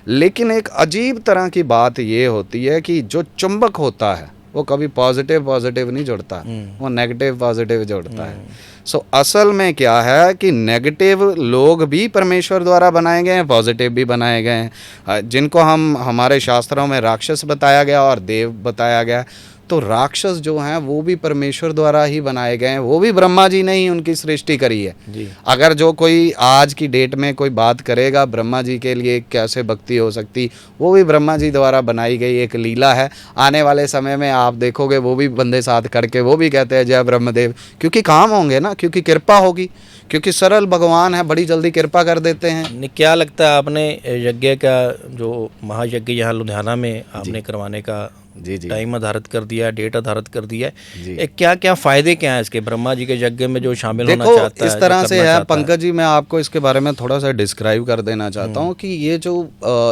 लेकिन एक अजीब तरह की बात ये होती है कि जो चुंबक होता है वो कभी पॉजिटिव नहीं जुड़ता, वो नेगेटिव पॉजिटिव जुड़ता है। सो असल में क्या है कि नेगेटिव लोग भी परमेश्वर द्वारा बनाए गए हैं, पॉजिटिव भी बनाए गए हैं, जिनको हमारे शास्त्रों में राक्षस बताया गया और देव बताया गया। तो राक्षस जो हैं वो भी परमेश्वर द्वारा ही बनाए गए हैं, वो भी ब्रह्मा जी ने ही उनकी सृष्टि करी है जी। अगर जो कोई आज की डेट में कोई बात करेगा ब्रह्मा जी के लिए कैसे भक्ति हो सकती, वो भी ब्रह्मा जी द्वारा बनाई गई एक लीला है। आने वाले समय में आप देखोगे वो भी बंदे साथ करके वो भी कहते हैं जय ब्रह्मदेव, क्योंकि काम होंगे ना, क्योंकि कृपा होगी, क्योंकि सरल भगवान है, बड़ी जल्दी कृपा कर देते हैं। क्या लगता है आपने यज्ञ का जो महायज्ञ यहाँ लुधियाना में आपने करवाने का जी टाइम आधारित कर दिया, डेट आधारित कर दिया है, क्या क्या फायदे क्या हैं इसके, ब्रह्मा जी के यज्ञ में जो शामिल होना चाहता है? इस तरह से है पंकज जी, मैं आपको इसके बारे में थोड़ा सा डिस्क्राइब कर देना चाहता हूँ कि ये जो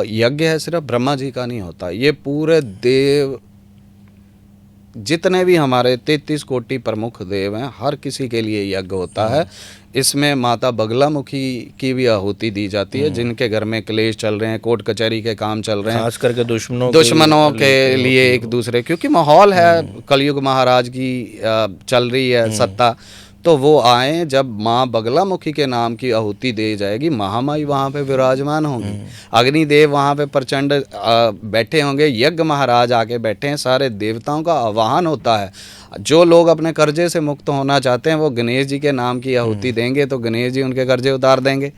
यज्ञ है सिर्फ ब्रह्मा जी का नहीं होता, ये पूरे देव जितने भी हमारे 33 कोटि प्रमुख देव हैं, हर किसी के लिए यज्ञ होता है। इसमें माता बगलामुखी की भी आहुति दी जाती है, जिनके घर में क्लेश चल रहे हैं, कोर्ट कचहरी के काम चल रहे हैं, खास करके दुश्मनों के लिए एक दूसरे, क्योंकि माहौल है, कलयुग महाराज की चल रही है सत्ता, तो वो आए। जब माँ बगलामुखी के नाम की आहुति दे जाएगी, महामाई वहाँ पे विराजमान होंगी, अग्निदेव वहाँ पे प्रचंड बैठे होंगे, यज्ञ महाराज आके बैठे हैं, सारे देवताओं का आवाहन होता है। जो लोग अपने कर्जे से मुक्त होना चाहते हैं वो गणेश जी के नाम की आहुति देंगे तो गणेश जी उनके कर्जे उतार देंगे।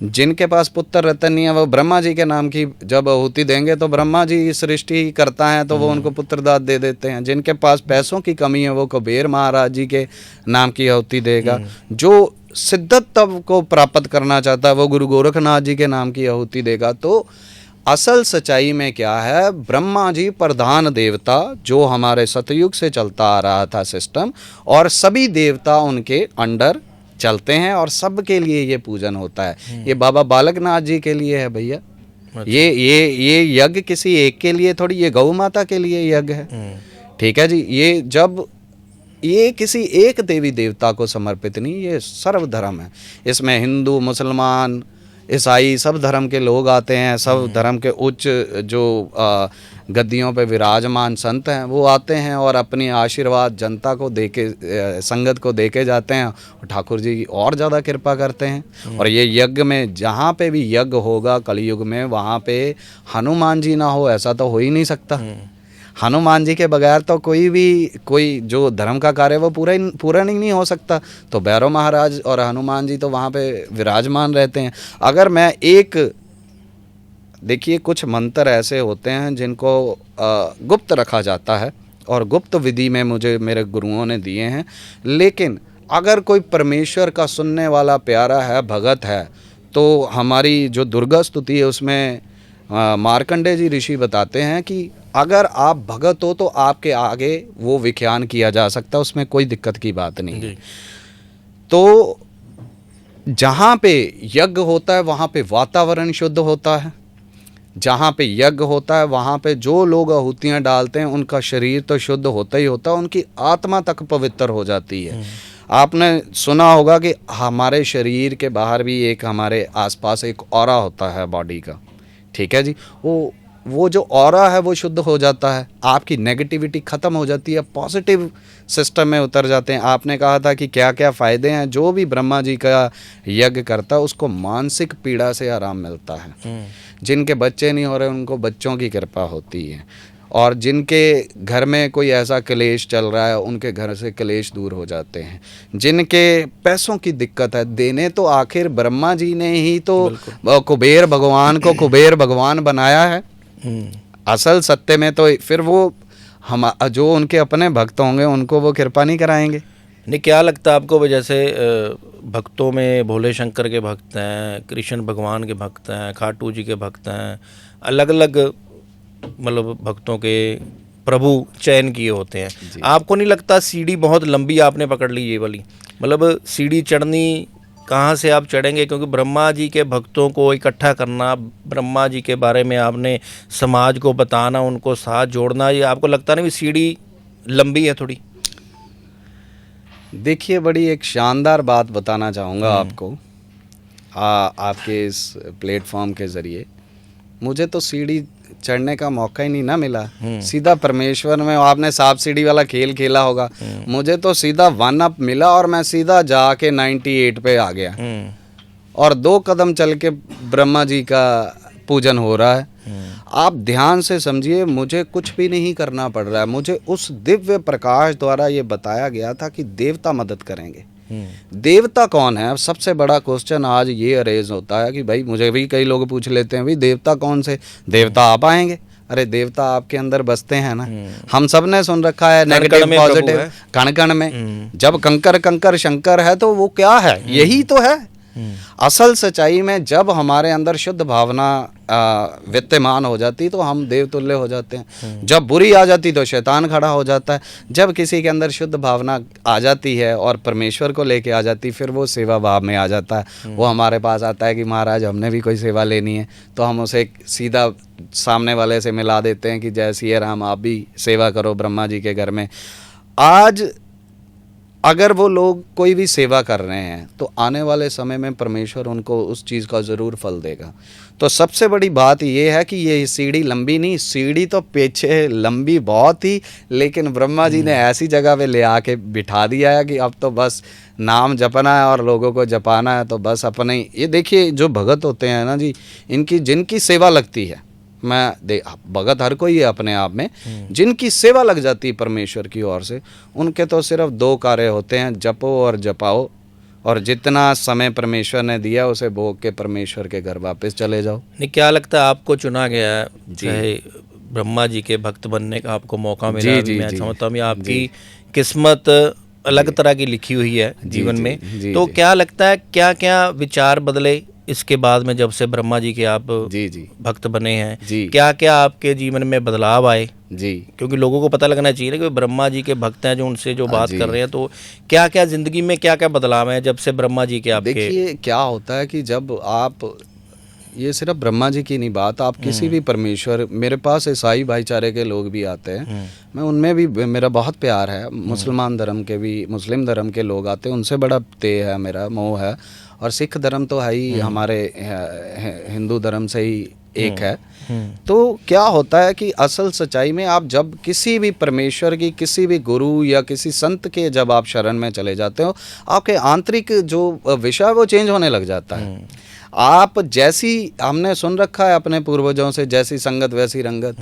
जिनके पास पुत्र रतन नहीं है वो ब्रह्मा जी के नाम की जब आहुति देंगे तो ब्रह्मा जी सृष्टि करता है तो वो उनको पुत्रदात दे देते हैं। जिनके पास पैसों की कमी है वो कुबेर महाराज जी के नाम की आहुति देगा। जो सिद्धत्व को प्राप्त करना चाहता है वो गुरु गोरखनाथ जी के नाम की आहुति देगा। तो असल सच्चाई में क्या है, ब्रह्मा जी प्रधान देवता जो हमारे सतयुग से चलता आ रहा था सिस्टम, और सभी देवता उनके अंडर चलते हैं और सबके लिए ये पूजन होता है। ये बाबा बालकनाथ जी के लिए है भैया, ये यज्ञ किसी एक के लिए थोड़ी, ये गौ माता के लिए यज्ञ है, ठीक है जी। ये जब ये किसी एक देवी देवता को समर्पित नहीं, ये सर्वधर्म है। इसमें हिंदू, मुसलमान, ईसाई सब धर्म के लोग आते हैं, सब धर्म के उच्च जो गद्दियों पे विराजमान संत हैं वो आते हैं और अपनी आशीर्वाद जनता को देके, संगत को देके जाते हैं, और ठाकुर जी और ज़्यादा कृपा करते हैं। और ये यज्ञ में जहाँ पे भी यज्ञ होगा कलयुग में, वहाँ पे हनुमान जी ना हो ऐसा तो हो ही नहीं सकता। हनुमान जी के बगैर तो कोई जो धर्म का कार्य वो पूरा नहीं हो सकता। तो भैरव महाराज और हनुमान जी तो वहाँ पे विराजमान रहते हैं। अगर मैं देखिए कुछ मंत्र ऐसे होते हैं जिनको गुप्त रखा जाता है और गुप्त विधि में मुझे मेरे गुरुओं ने दिए हैं, लेकिन अगर कोई परमेश्वर का सुनने वाला प्यारा है, भगत है, तो हमारी जो दुर्गा स्तुति है उसमें मार्कंडे जी ऋषि बताते हैं कि अगर आप भगत हो तो आपके आगे वो विख्यान किया जा सकता है, उसमें कोई दिक्कत की बात नहीं है। तो जहाँ पे यज्ञ होता है वहाँ पे वातावरण शुद्ध होता है, जहाँ पे यज्ञ होता है वहाँ पे जो लोग आहुतियाँ डालते हैं उनका शरीर तो शुद्ध होता ही होता है, उनकी आत्मा तक पवित्र हो जाती है। आपने सुना होगा कि हमारे शरीर के बाहर भी एक हमारे आसपास एक ऑरा होता है बॉडी का, ठीक है जी। वो जो ऑरा है वो शुद्ध हो जाता है, आपकी नेगेटिविटी ख़त्म हो जाती है, पॉजिटिव सिस्टम में उतर जाते हैं। आपने कहा था कि क्या क्या फ़ायदे हैं, जो भी ब्रह्मा जी का यज्ञ करता है उसको मानसिक पीड़ा से आराम मिलता है। जिनके बच्चे नहीं हो रहे उनको बच्चों की कृपा होती है। और जिनके घर में कोई ऐसा क्लेश चल रहा है उनके घर से क्लेश दूर हो जाते हैं। जिनके पैसों की दिक्कत है, देने तो आखिर ब्रह्मा जी ने ही तो कुबेर भगवान को कुबेर भगवान बनाया है। असल सत्य में तो फिर वो हम जो उनके अपने भक्त होंगे उनको वो कृपा नहीं कराएंगे। नहीं, क्या लगता है आपको, जैसे भक्तों में भोले शंकर के भक्त हैं, कृष्ण भगवान के भक्त हैं, खाटू जी के भक्त हैं, अलग अलग मतलब भक्तों के प्रभु चयन किए होते हैं। आपको नहीं लगता सीढ़ी बहुत लंबी आपने पकड़ ली ये वाली? मतलब सीढ़ी चढ़नी कहाँ से आप चढ़ेंगे, क्योंकि ब्रह्मा जी के भक्तों को इकट्ठा करना, ब्रह्मा जी के बारे में आपने समाज को बताना, उनको साथ जोड़ना, ये आपको लगता नहीं सीढ़ी लंबी है थोड़ी? देखिए, बड़ी एक शानदार बात बताना चाहूँगा आपको आपके इस प्लेटफॉर्म के ज़रिए। मुझे तो सीढ़ी चढ़ने का मौका ही नहीं ना मिला, सीधा परमेश्वर में। आपने सांप सीढ़ी वाला खेल खेला होगा, मुझे तो सीधा 1 अप मिला और मैं सीधा जाके 98 पे आ गया और 2 कदम चल के ब्रह्मा जी का पूजन हो रहा है। आप ध्यान से समझिए, मुझे कुछ भी नहीं करना पड़ रहा है। मुझे उस दिव्य प्रकाश द्वारा ये बताया गया था कि देवता मदद करेंगे। देवता कौन है? सबसे बड़ा क्वेश्चन आज ये अरेज होता है कि भाई, मुझे भी कई लोग पूछ लेते हैं, भाई देवता कौन से? देवता आप आएंगे। अरे देवता आपके अंदर बसते हैं ना। हम सब ने सुन रखा है नेगेटिव पॉजिटिव, कण कण में। जब कंकर कंकर शंकर है तो वो क्या है? यही तो है असल सच्चाई में। जब हमारे अंदर शुद्ध भावना विद्यमान हो जाती तो हम देवतुल्य हो जाते हैं। जब बुरी आ जाती तो शैतान खड़ा हो जाता है। जब किसी के अंदर शुद्ध भावना आ जाती है और परमेश्वर को लेके आ जाती, फिर वो सेवा भाव में आ जाता है। वो हमारे पास आता है कि महाराज हमने भी कोई सेवा लेनी है, तो हम उसे सीधा सामने वाले से मिला देते हैं कि जय सिया राम, आप भी सेवा करो ब्रह्मा जी के घर में। आज अगर वो लोग कोई भी सेवा कर रहे हैं तो आने वाले समय में परमेश्वर उनको उस चीज़ का ज़रूर फल देगा। तो सबसे बड़ी बात ये है कि ये सीढ़ी लंबी नहीं, सीढ़ी तो पीछे लंबी बहुत ही, लेकिन ब्रह्मा जी ने ऐसी जगह पे ले आके बिठा दिया है कि अब तो बस नाम जपना है और लोगों को जपाना है। तो बस अपने ये देखिए, जो भगत होते हैं ना जी, इनकी जिनकी सेवा लगती है, भगत हर कोई है अपने आप में, जिनकी सेवा लग जाती है परमेश्वर की ओर से, उनके तो सिर्फ 2 कार्य होते हैं, जपो और जपाओ, और जितना समय परमेश्वर ने दिया उसे भोग के परमेश्वर के घर वापस चले जाओ। नहीं, क्या लगता है आपको चुना गया है, चाहे ब्रह्मा जी के भक्त बनने का आपको मौका मिला? मैं समझता हूँ आपकी किस्मत अलग तरह की लिखी हुई है जीवन में। तो क्या लगता है, क्या क्या विचार बदले इसके बाद में, जब से ब्रह्मा जी के आप भक्त बने हैं? क्या क्या आपके जीवन में बदलाव आए? क्योंकि लोगों को पता लगना चाहिए ना कि ब्रह्मा जी के भक्त हैं जो उनसे जो बात कर रहे हैं, तो क्या क्या जिंदगी में क्या क्या बदलाव है जब से ब्रह्मा जी के आपके? देखिए, क्या होता है कि जब आप, ये सिर्फ ब्रह्मा जी की नहीं बात, आप किसी भी परमेश्वर, मेरे पास ईसाई भाईचारे के लोग भी आते हैं, मैं उनमें भी मेरा बहुत प्यार है। मुसलमान धर्म के भी, मुस्लिम धर्म के लोग आते हैं, उनसे बड़ा तेह है मेरा, मोह है। और सिख धर्म तो है ही, हमारे हिंदू धर्म से ही एक है। तो क्या होता है कि असल सच्चाई में आप जब किसी भी परमेश्वर की, किसी भी गुरु या किसी संत के जब आप शरण में चले जाते हो, आपके आंतरिक जो विषय है वो चेंज होने लग जाता है। आप जैसी, हमने सुन रखा है अपने पूर्वजों से, जैसी संगत वैसी रंगत।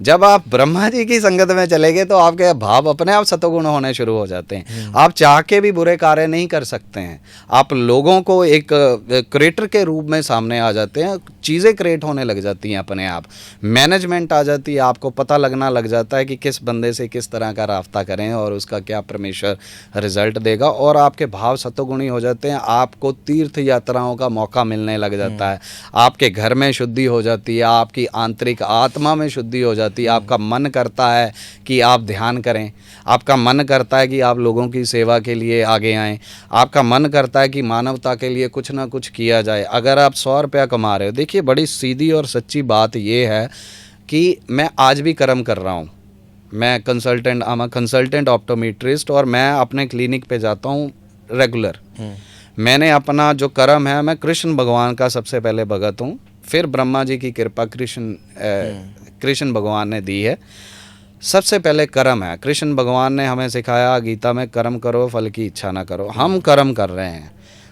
जब आप ब्रह्मा जी की संगत में चले गए तो आपके भाव अपने आप सतोगुण होने शुरू हो जाते हैं। आप चाह के भी बुरे कार्य नहीं कर सकते हैं। आप लोगों को एक क्रिएटर के रूप में सामने आ जाते हैं, चीज़ें क्रिएट होने लग जाती हैं अपने आप, मैनेजमेंट आ जाती है, आपको पता लगना लग जाता है कि किस बंदे से किस तरह का रास्ता करें और उसका क्या परमेश्वर रिजल्ट देगा, और आपके भाव सतोगुणी हो जाते हैं। आपको तीर्थ यात्राओं का मौका मिलने लग जाता है, आपके घर में शुद्धि हो जाती है, आपकी आंतरिक आत्मा में शुद्धि हो जाती है। आपका मन करता है कि आप ध्यान करें, आपका मन करता है कि आप लोगों की सेवा के लिए आगे आएं, आपका मन करता है कि मानवता के लिए कुछ ना कुछ किया जाए। अगर आप 100 रुपया कमा रहे हो, देखिए बड़ी सीधी और सच्ची बात ये है कि मैं आज भी कर्म कर रहा हूँ। मैं कंसल्टेंट ऑप्टोमेट्रिस्ट, और मैं अपने क्लिनिक पे जाता हूँ रेगुलर। मैंने अपना जो कर्म है, मैं कृष्ण भगवान का सबसे पहले भगत हूँ, फिर ब्रह्मा जी की कृपा कृष्ण भगवान ने दी है। सबसे पहले कर्म है। कृष्ण भगवान ने हमें सिखाया गीता में, कर्म करो फल की इच्छा ना करो। हम कर्म कर रहे हैं,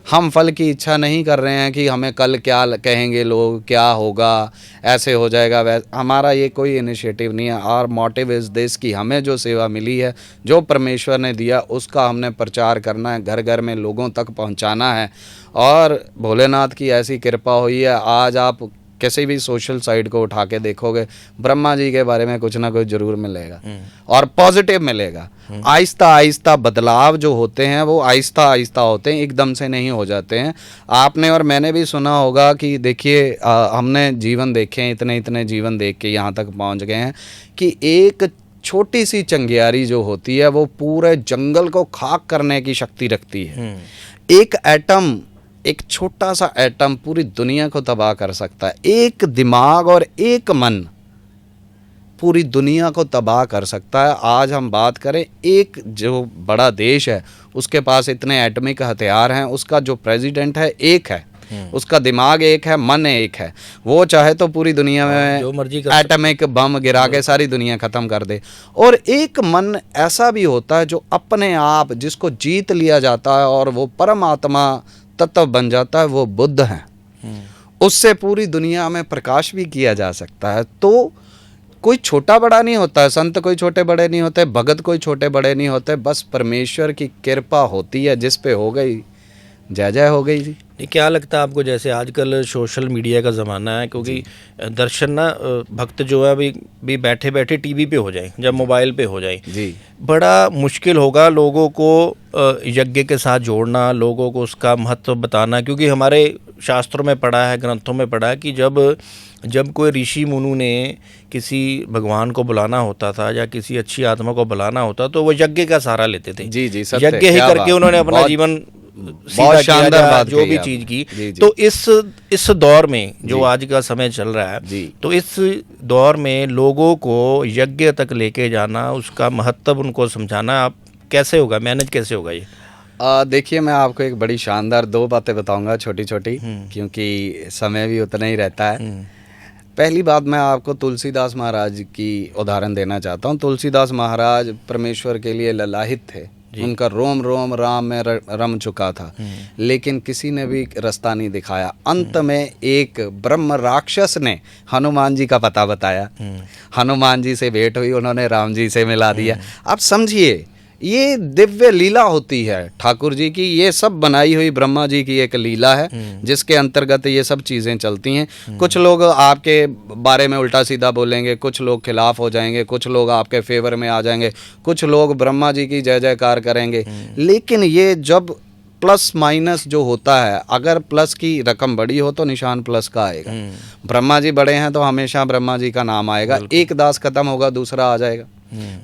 हम फल की इच्छा नहीं कर रहे हैं कि हमें कल क्या कहेंगे लोग, क्या होगा, ऐसे हो जाएगा वैसे। हमारा ये कोई इनिशिएटिव नहीं है। और मोटिव इज़ दिस कि हमें जो सेवा मिली है, जो परमेश्वर ने दिया, उसका हमने प्रचार करना है, घर घर में लोगों तक पहुंचाना है। और भोलेनाथ की ऐसी कृपा हुई है, आज आप किसी भी सोशल साइट को उठा के देखोगे, ब्रह्मा जी के बारे में कुछ ना कुछ जरूर मिलेगा, और पॉजिटिव मिलेगा। आहिस्ता आहिस्ता बदलाव जो होते हैं वो आहिस्ता आहिस्ता होते हैं, एकदम से नहीं हो जाते हैं। आपने और मैंने भी सुना होगा कि देखिए, हमने जीवन देखे हैं, इतने इतने जीवन देख के यहाँ तक पहुँच गए हैं कि एक छोटी सी चंगियारी जो होती है वो पूरे जंगल को खाक करने की शक्ति रखती है। एक एटम, एक छोटा सा एटम पूरी दुनिया को तबाह कर सकता है। एक दिमाग और एक मन पूरी दुनिया को तबाह कर सकता है। आज हम बात करें, एक जो बड़ा देश है उसके पास इतने एटमिक हथियार हैं, उसका जो प्रेसिडेंट है एक है, उसका दिमाग एक है, मन एक है, वो चाहे तो पूरी दुनिया में जो मर्जी एटमिक बम गिरा के सारी दुनिया ख़त्म कर दे। और एक मन ऐसा भी होता है जो अपने आप, जिसको जीत लिया जाता है और वो परमात्मा तत्व बन जाता है, वो बुद्ध हैं। उससे पूरी दुनिया में प्रकाश भी किया जा सकता है। तो कोई छोटा बड़ा नहीं होता है, संत कोई छोटे बड़े नहीं होते, भगत कोई छोटे बड़े नहीं होते, बस परमेश्वर की कृपा होती है, जिस पे हो गई जय जय हो गई जी। ये क्या लगता है आपको, जैसे आजकल सोशल मीडिया का ज़माना है, क्योंकि दर्शन ना भक्त जो है भी बैठे बैठे टीवी पे हो जाए, जब मोबाइल पे हो जाए जी, बड़ा मुश्किल होगा लोगों को यज्ञ के साथ जोड़ना, लोगों को उसका महत्व बताना। क्योंकि हमारे शास्त्रों में पढ़ा है, ग्रंथों में पढ़ा है कि जब कोई ऋषि मुनु ने किसी भगवान को बुलाना होता था या किसी अच्छी आत्मा को बुलाना होता तो वो यज्ञ का सहारा लेते थे। जी जी, यज्ञ ही करके उन्होंने अपना जीवन बहुत शानदार बात जो भी चीज की। तो इस दौर में जो आज का समय चल रहा है, तो इस दौर में लोगों को यज्ञ तक लेके जाना, उसका महत्व उनको समझाना, आप कैसे होगा, मैनेज कैसे होगा ये? देखिए, मैं आपको एक बड़ी शानदार 2 बातें बताऊंगा, छोटी छोटी, क्योंकि समय भी उतना ही रहता है। पहली बात, मैं आपको तुलसीदास महाराज की उदाहरण देना चाहता हूँ। तुलसीदास महाराज परमेश्वर के लिए ललाहित थे, उनका रोम रोम राम में रम चुका था, लेकिन किसी ने भी रास्ता नहीं दिखाया। अंत में एक ब्रह्म राक्षस ने हनुमान जी का पता बताया, हनुमान जी से भेंट हुई, उन्होंने राम जी से मिला दिया। आप समझिए, ये दिव्य लीला होती है ठाकुर जी की, ये सब बनाई हुई ब्रह्मा जी की एक लीला है, जिसके अंतर्गत ये सब चीज़ें चलती हैं। कुछ लोग आपके बारे में उल्टा सीधा बोलेंगे, कुछ लोग खिलाफ हो जाएंगे, कुछ लोग आपके फेवर में आ जाएंगे, कुछ लोग ब्रह्मा जी की जय जयकार करेंगे। लेकिन ये जब प्लस माइनस जो होता है, अगर प्लस की रकम बड़ी हो तो निशान प्लस का आएगा। ब्रह्मा जी बड़े हैं तो हमेशा ब्रह्मा जी का नाम आएगा। एक दास खत्म होगा, दूसरा आ जाएगा,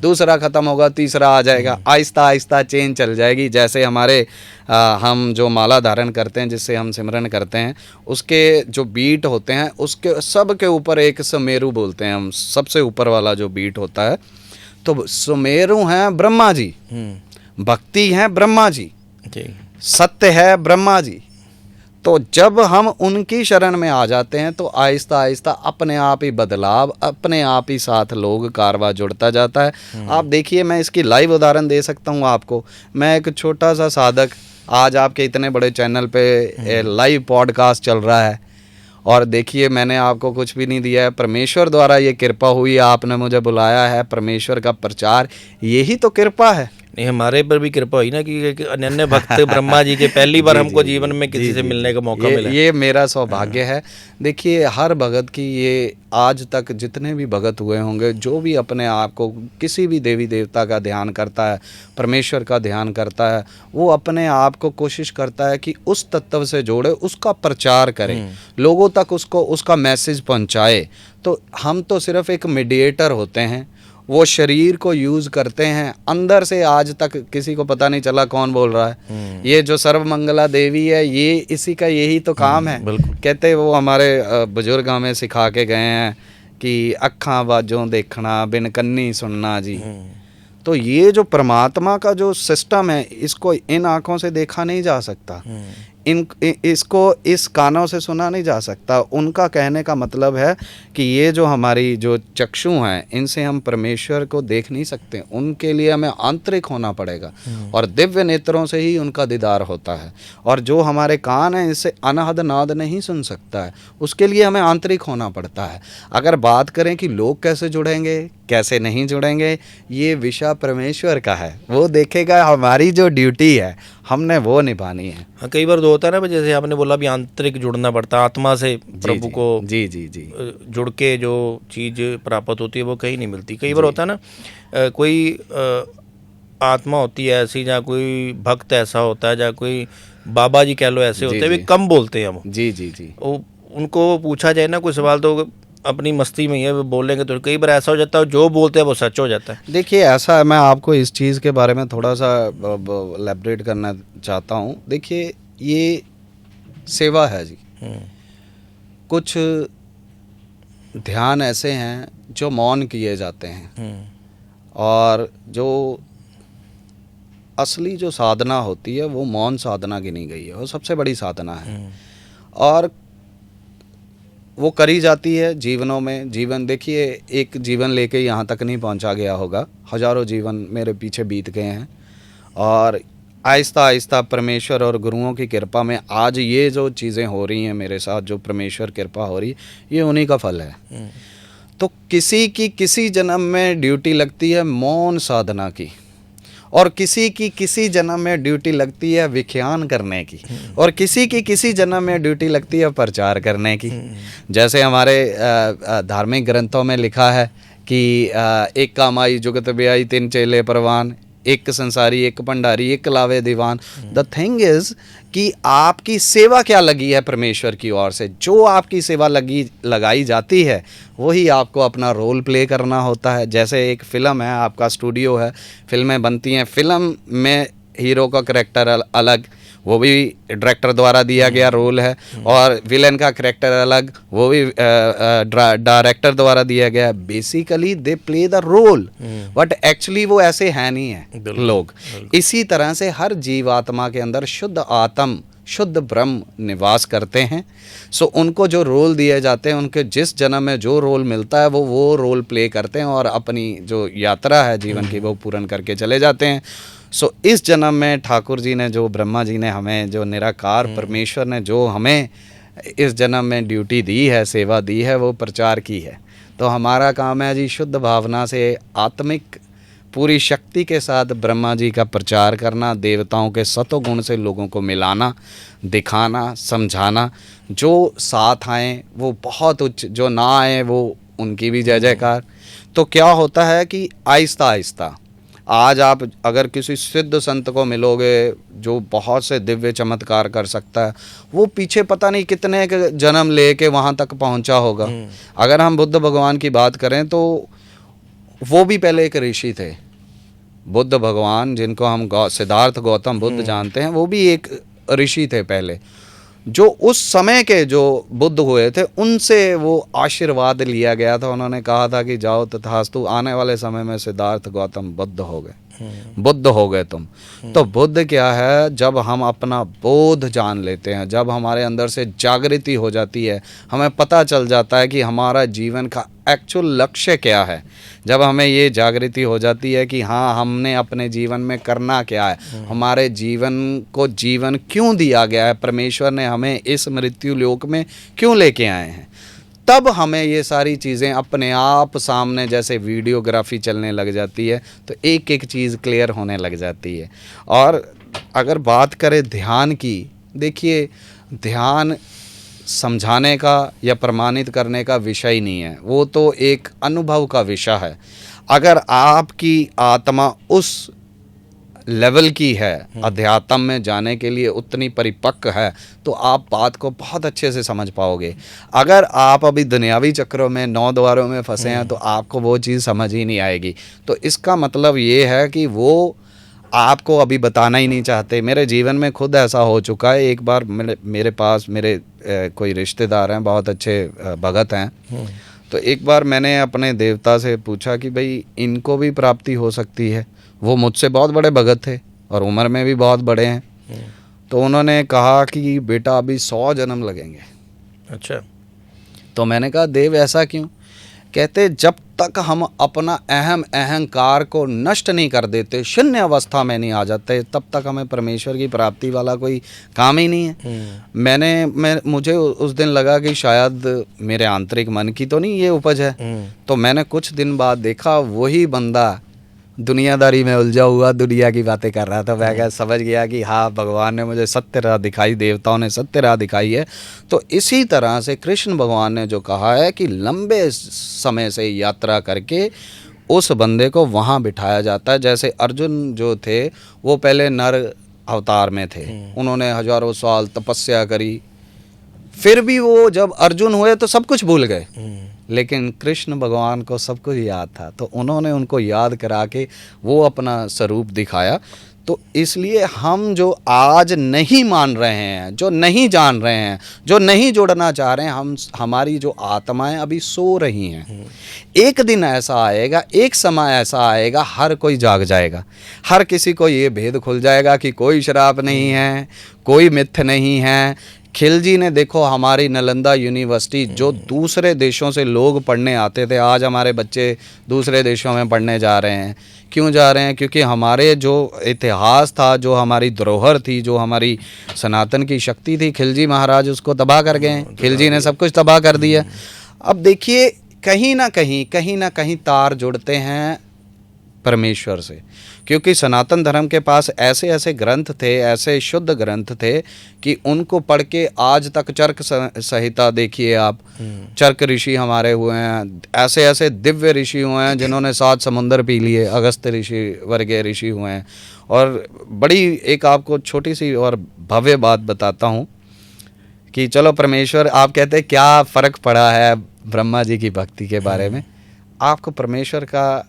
दूसरा खत्म होगा, तीसरा आ जाएगा। आहिस्ता आहिस्ता चेन चल जाएगी। जैसे हमारे हम जो माला धारण करते हैं, जिससे हम सिमरन करते हैं, उसके जो बीट होते हैं, उसके सब के ऊपर एक सुमेरु बोलते हैं हम, सबसे ऊपर वाला जो बीट होता है, तो सुमेरु हैं ब्रह्मा जी, भक्ति हैं ब्रह्मा जी, सत्य है ब्रह्मा जी। तो जब हम उनकी शरण में आ जाते हैं तो आहिस्ता आहिस्ता अपने आप ही बदलाव, अपने आप ही साथ लोग कारवा जुड़ता जाता है। आप देखिए, मैं इसकी लाइव उदाहरण दे सकता हूँ आपको। मैं एक छोटा सा साधक, आज आपके इतने बड़े चैनल पे लाइव पॉडकास्ट चल रहा है, और देखिए, मैंने आपको कुछ भी नहीं दिया है, परमेश्वर द्वारा ये कृपा हुई, आपने मुझे बुलाया है, परमेश्वर का प्रचार, यही तो कृपा है। नहीं, हमारे पर भी कृपा हुई ना कि अनन्य भक्त ब्रह्मा जी के पहली बार हमको जीवन में किसी से मिलने का मौका मिला। ये मेरा सौभाग्य है। देखिए, हर भगत की, ये आज तक जितने भी भगत हुए होंगे, जो भी अपने आप को किसी भी देवी देवता का ध्यान करता है, परमेश्वर का ध्यान करता है, वो अपने आप को कोशिश करता है कि उस तत्व से जोड़े, उसका प्रचार करे, लोगों तक उसका मैसेज पहुंचाए। तो हम तो सिर्फ एक मीडिएटर होते हैं, वो शरीर को यूज करते हैं। अंदर से आज तक किसी को पता नहीं चला कौन बोल रहा है। ये जो सर्वमंगला देवी है, ये इसी का यही तो काम है। कहते वो हमारे बुजुर्ग हमें सिखा के गए हैं कि अखा बाजों देखना, बिन कन्नी सुनना जी। तो ये जो परमात्मा का जो सिस्टम है, इसको इन आँखों से देखा नहीं जा सकता। इसको इस कानों से सुना नहीं जा सकता। उनका कहने का मतलब है कि ये जो हमारी जो चक्षु हैं, इनसे हम परमेश्वर को देख नहीं सकते, उनके लिए हमें आंतरिक होना पड़ेगा और दिव्य नेत्रों से ही उनका दीदार होता है। और जो हमारे कान हैं, इससे अनहद नाद नहीं सुन सकता है, उसके लिए हमें आंतरिक होना पड़ता है। अगर बात करें कि लोग कैसे जुड़ेंगे कैसे नहीं जुड़ेंगे, ये विषय परमेश्वर का है, वो देखेगा। हमारी जो ड्यूटी है हमने वो निभानी है। हाँ, कई बार तो होता है ना, जैसे आपने बोला भी आंतरिक जुड़ना पड़ता है, आत्मा से प्रभु को जी जी जी जुड़ के जो चीज़ प्राप्त होती है वो कहीं नहीं मिलती। कई बार होता है ना, कोई आत्मा होती है ऐसी, या कोई भक्त ऐसा होता है, या कोई बाबा जी कह लो ऐसे होते हैं, वे कम बोलते हैं। हम जी जी जी उनको पूछा जाए ना कोई सवाल तो अपनी मस्ती में ही है, वो बोलेंगे, तो कई बार ऐसा हो जाता है जो बोलते हैं वो सच हो जाता है। देखिए ऐसा है, मैं आपको इस चीज़ के बारे में थोड़ा सा एलैबोरेट करना चाहता हूँ। देखिए ये सेवा है जी। कुछ ध्यान ऐसे हैं जो मौन किए जाते हैं, और जो असली जो साधना होती है वो मौन साधना गिनी गई है, वो सबसे बड़ी साधना है। और वो करी जाती है जीवनों में। जीवन देखिए, एक जीवन लेके यहाँ तक नहीं पहुँचा गया होगा, हजारों जीवन मेरे पीछे बीत गए हैं, और आहिस्ता आहिस्ता परमेश्वर और गुरुओं की कृपा में आज ये जो चीज़ें हो रही हैं मेरे साथ, जो परमेश्वर कृपा हो रही, ये उन्हीं का फल है। तो किसी की किसी जन्म में ड्यूटी लगती है मौन साधना की, और किसी की किसी जन्म में ड्यूटी लगती है विख्यान करने की, और किसी की किसी जन्म में ड्यूटी लगती है प्रचार करने की। जैसे हमारे धार्मिक ग्रंथों में लिखा है कि एक कामाई जुगत ब्याई तीन चेले परवान, एक संसारी एक भंडारी एक लावे दीवान। द थिंग इज कि आपकी सेवा क्या लगी है परमेश्वर की ओर से, जो आपकी सेवा लगाई जाती है वही आपको अपना रोल प्ले करना होता है। जैसे एक फ़िल्म है, आपका स्टूडियो है, फिल्में बनती हैं, फिल्म में हीरो का करैक्टर अलग, वो भी डायरेक्टर द्वारा दिया गया रोल है, और विलेन का करैक्टर अलग, वो भी डायरेक्टर द्वारा दिया गया है। Basically they play the role, but actually वो ऐसे है नहीं है लोग। इसी तरह से हर जीवात्मा के अंदर शुद्ध आत्म शुद्ध ब्रह्म निवास करते हैं। सो उनको जो रोल दिए जाते हैं, उनके जिस जन्म में जो रोल मिलता है वो रोल प्ले करते हैं, और अपनी जो यात्रा है जीवन की वो पूर्ण करके चले जाते हैं। सो इस जन्म में ठाकुर जी ने, जो ब्रह्मा जी ने हमें, जो निराकार परमेश्वर ने जो हमें इस जन्म में ड्यूटी दी है, सेवा दी है, वो प्रचार की है। तो हमारा काम है जी शुद्ध भावना से, आत्मिक पूरी शक्ति के साथ ब्रह्मा जी का प्रचार करना, देवताओं के सतो गुण से लोगों को मिलाना, दिखाना, समझाना। जो साथ आए वो बहुत उच्च, जो ना आए वो उनकी भी जय जयकार। तो क्या होता है कि आहिस्ता आहिस्ता आज आप अगर किसी सिद्ध संत को मिलोगे जो बहुत से दिव्य चमत्कार कर सकता है, वो पीछे पता नहीं कितने जन्म लेके वहाँ तक पहुँचा होगा। अगर हम बुद्ध भगवान की बात करें तो वो भी पहले एक ऋषि थे। बुद्ध भगवान, जिनको हम सिद्धार्थ गौतम बुद्ध जानते हैं, वो भी एक ऋषि थे पहले। जो उस समय के जो बुद्ध हुए थे उनसे वो आशीर्वाद लिया गया था। उन्होंने कहा था कि जाओ तथास्तु, आने वाले समय में सिद्धार्थ गौतम बुद्ध हो गए, बुद्ध हो गए तुम। तो बुद्ध क्या है, जब हम अपना बोध जान लेते हैं, जब हमारे अंदर से जागृति हो जाती है, हमें पता चल जाता है कि हमारा जीवन का एक्चुअल लक्ष्य क्या है। जब हमें ये जागृति हो जाती है कि हाँ, हमने अपने जीवन में करना क्या है, हमारे जीवन को जीवन क्यों दिया गया है, परमेश्वर ने हमें इस मृत्यु लोक में क्यों लेके आए हैं, तब हमें ये सारी चीज़ें अपने आप सामने जैसे वीडियोग्राफी चलने लग जाती है, तो एक एक चीज़ क्लियर होने लग जाती है। और अगर बात करें ध्यान की, देखिए ध्यान समझाने का या प्रमाणित करने का विषय नहीं है, वो तो एक अनुभव का विषय है। अगर आपकी आत्मा उस लेवल की है, अध्यात्म में जाने के लिए उतनी परिपक्व है, तो आप बात को बहुत अच्छे से समझ पाओगे। अगर आप अभी दुनियावी चक्रों में, नौ द्वारों में फंसे हैं, तो आपको वो चीज़ समझ ही नहीं आएगी। तो इसका मतलब ये है कि वो आपको अभी बताना ही नहीं चाहते। मेरे जीवन में खुद ऐसा हो चुका है। एक बार मेरे पास मेरे कोई रिश्तेदार हैं, बहुत अच्छे भगत हैं, तो एक बार मैंने अपने देवता से पूछा कि भाई इनको भी प्राप्ति हो सकती है। वो मुझसे बहुत बड़े भगत थे और उम्र में भी बहुत बड़े हैं। तो उन्होंने कहा कि बेटा अभी 100 जन्म लगेंगे। अच्छा। तो मैंने कहा देव ऐसा क्यों? कहते जब तक हम अपना अहंकार को नष्ट नहीं कर देते, शून्य अवस्था में नहीं आ जाते, तब तक हमें परमेश्वर की प्राप्ति वाला कोई काम ही नहीं है। मुझे उस दिन लगा कि शायद मेरे आंतरिक मन की तो नहीं ये उपज है। तो मैंने कुछ दिन बाद देखा वही बंदा दुनियादारी में उलझा हुआ दुनिया की बातें कर रहा था। मैं समझ गया कि हाँ, भगवान ने मुझे सत्य राह दिखाई, देवताओं ने सत्य राह दिखाई है। तो इसी तरह से कृष्ण भगवान ने जो कहा है कि लंबे समय से यात्रा करके उस बंदे को वहाँ बिठाया जाता है। जैसे अर्जुन जो थे वो पहले नर अवतार में थे, उन्होंने हजारों साल तपस्या करी, फिर भी वो जब अर्जुन हुए तो सब कुछ भूल गए, लेकिन कृष्ण भगवान को सब कुछ याद था, तो उन्होंने उनको याद करा के वो अपना स्वरूप दिखाया। तो इसलिए हम जो आज नहीं मान रहे हैं, जो नहीं जान रहे हैं, जो नहीं जुड़ना चाह रहे हैं, हमारी जो आत्माएं अभी सो रही हैं। एक दिन ऐसा आएगा, एक समय ऐसा आएगा, हर कोई जाग जाएगा, हर किसी को ये भेद खुल जाएगा कि कोई श्राप नहीं है, कोई मिथ्य नहीं है। खिलजी ने देखो हमारी नालंदा यूनिवर्सिटी, जो दूसरे देशों से लोग पढ़ने आते थे, आज हमारे बच्चे दूसरे देशों में पढ़ने जा रहे हैं। क्यों जा रहे हैं? क्योंकि हमारे जो इतिहास था, जो हमारी धरोहर थी, जो हमारी सनातन की शक्ति थी, खिलजी महाराज उसको तबाह कर गए। खिलजी ने सब कुछ तबाह कर दिया। अब देखिए कहीं ना कहीं तार जुड़ते हैं परमेश्वर से, क्योंकि सनातन धर्म के पास ऐसे ऐसे ग्रंथ थे, ऐसे शुद्ध ग्रंथ थे कि उनको पढ़ के आज तक चरक संहिता देखिए आप, चरक ऋषि हमारे हुए हैं, ऐसे ऐसे दिव्य ऋषि हुए हैं जिन्होंने 7 समुंदर पी लिए, अगस्त ऋषि वर्गीय ऋषि हुए हैं। और बड़ी एक आपको छोटी सी और भव्य बात बताता हूँ कि चलो परमेश्वर, आप कहते हैं क्या फ़र्क पड़ा है ब्रह्मा जी की भक्ति के बारे में, आपको परमेश्वर का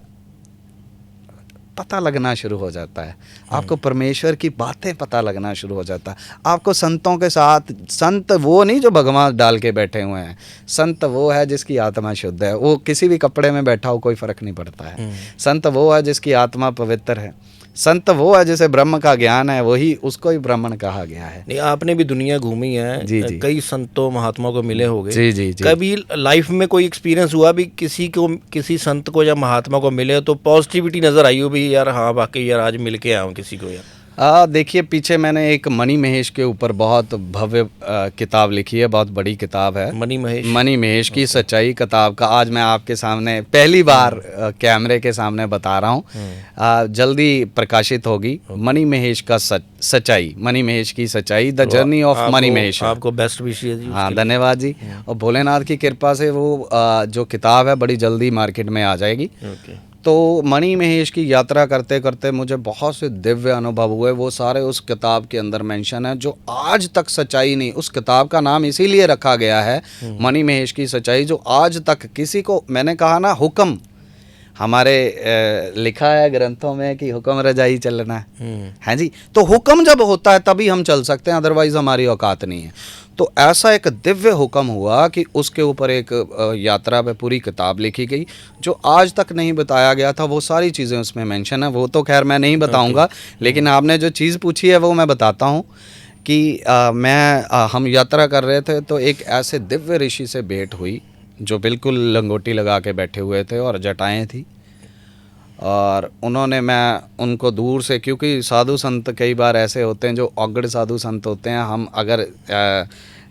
पता लगना शुरू हो जाता है, आपको परमेश्वर की बातें पता लगना शुरू हो जाता है। आपको संतों के साथ, संत वो नहीं जो भगवान डाल के बैठे हुए हैं, संत वो है जिसकी आत्मा शुद्ध है, वो किसी भी कपड़े में बैठा हो कोई फर्क नहीं पड़ता है। संत वो है जिसकी आत्मा पवित्र है, संत वो है जिसे ब्रह्म का ज्ञान है, वही उसको ही ब्राह्मण कहा गया है। नहीं, आपने भी दुनिया घूमी है, जी जी, कई संतों महात्मा को मिले होंगे। जी जी जी। कभी लाइफ में कोई एक्सपीरियंस हुआ भी किसी संत को या महात्मा को मिले तो पॉजिटिविटी नजर आई हो भी, यार हाँ वाकई यार आज मिल के आया हूँ किसी को यार? देखिए पीछे मैंने एक मणि महेश के ऊपर बहुत भव्य किताब लिखी है, बहुत बड़ी किताब है, मणि महेश की सच्चाई किताब का आज मैं आपके सामने पहली बार कैमरे के सामने बता रहा हूँ। जल्दी प्रकाशित होगी मणि महेश का सच्चाई, मणि महेश की सच्चाई, the journey of Mani Mahesh. आपको बेस्ट विशेष जी। हाँ धन्यवाद जी। और भोलेनाथ की कृपा से वो जो किताब है बड़ी जल्दी मार्केट में आ जाएगी। तो मणि महेश की यात्रा करते करते मुझे बहुत से दिव्य अनुभव हुए, वो सारे उस किताब के अंदर मेंशन है, जो आज तक सच्चाई नहीं, उस किताब का नाम इसीलिए रखा गया है मणि महेश की सच्चाई, जो आज तक किसी को, मैंने कहा ना हुक्म हमारे लिखा है ग्रंथों में कि हुक्म रजाई चलना है जी, तो हुक्म जब होता है तभी हम चल सकते हैं, अदरवाइज हमारी औकात नहीं है। तो ऐसा एक दिव्य हुक्म हुआ कि उसके ऊपर एक यात्रा पे पूरी किताब लिखी गई, जो आज तक नहीं बताया गया था, वो सारी चीज़ें उसमें मेंशन है। वो तो खैर मैं नहीं बताऊंगा, लेकिन आपने जो चीज़ पूछी है वो मैं बताता हूँ कि हम यात्रा कर रहे थे तो एक ऐसे दिव्य ऋषि से भेंट हुई जो बिल्कुल लंगोटी लगा के बैठे हुए थे और जटाएँ थी, और मैं उनको दूर से, क्योंकि साधु संत कई बार ऐसे होते हैं जो औगड़ साधु संत होते हैं, हम अगर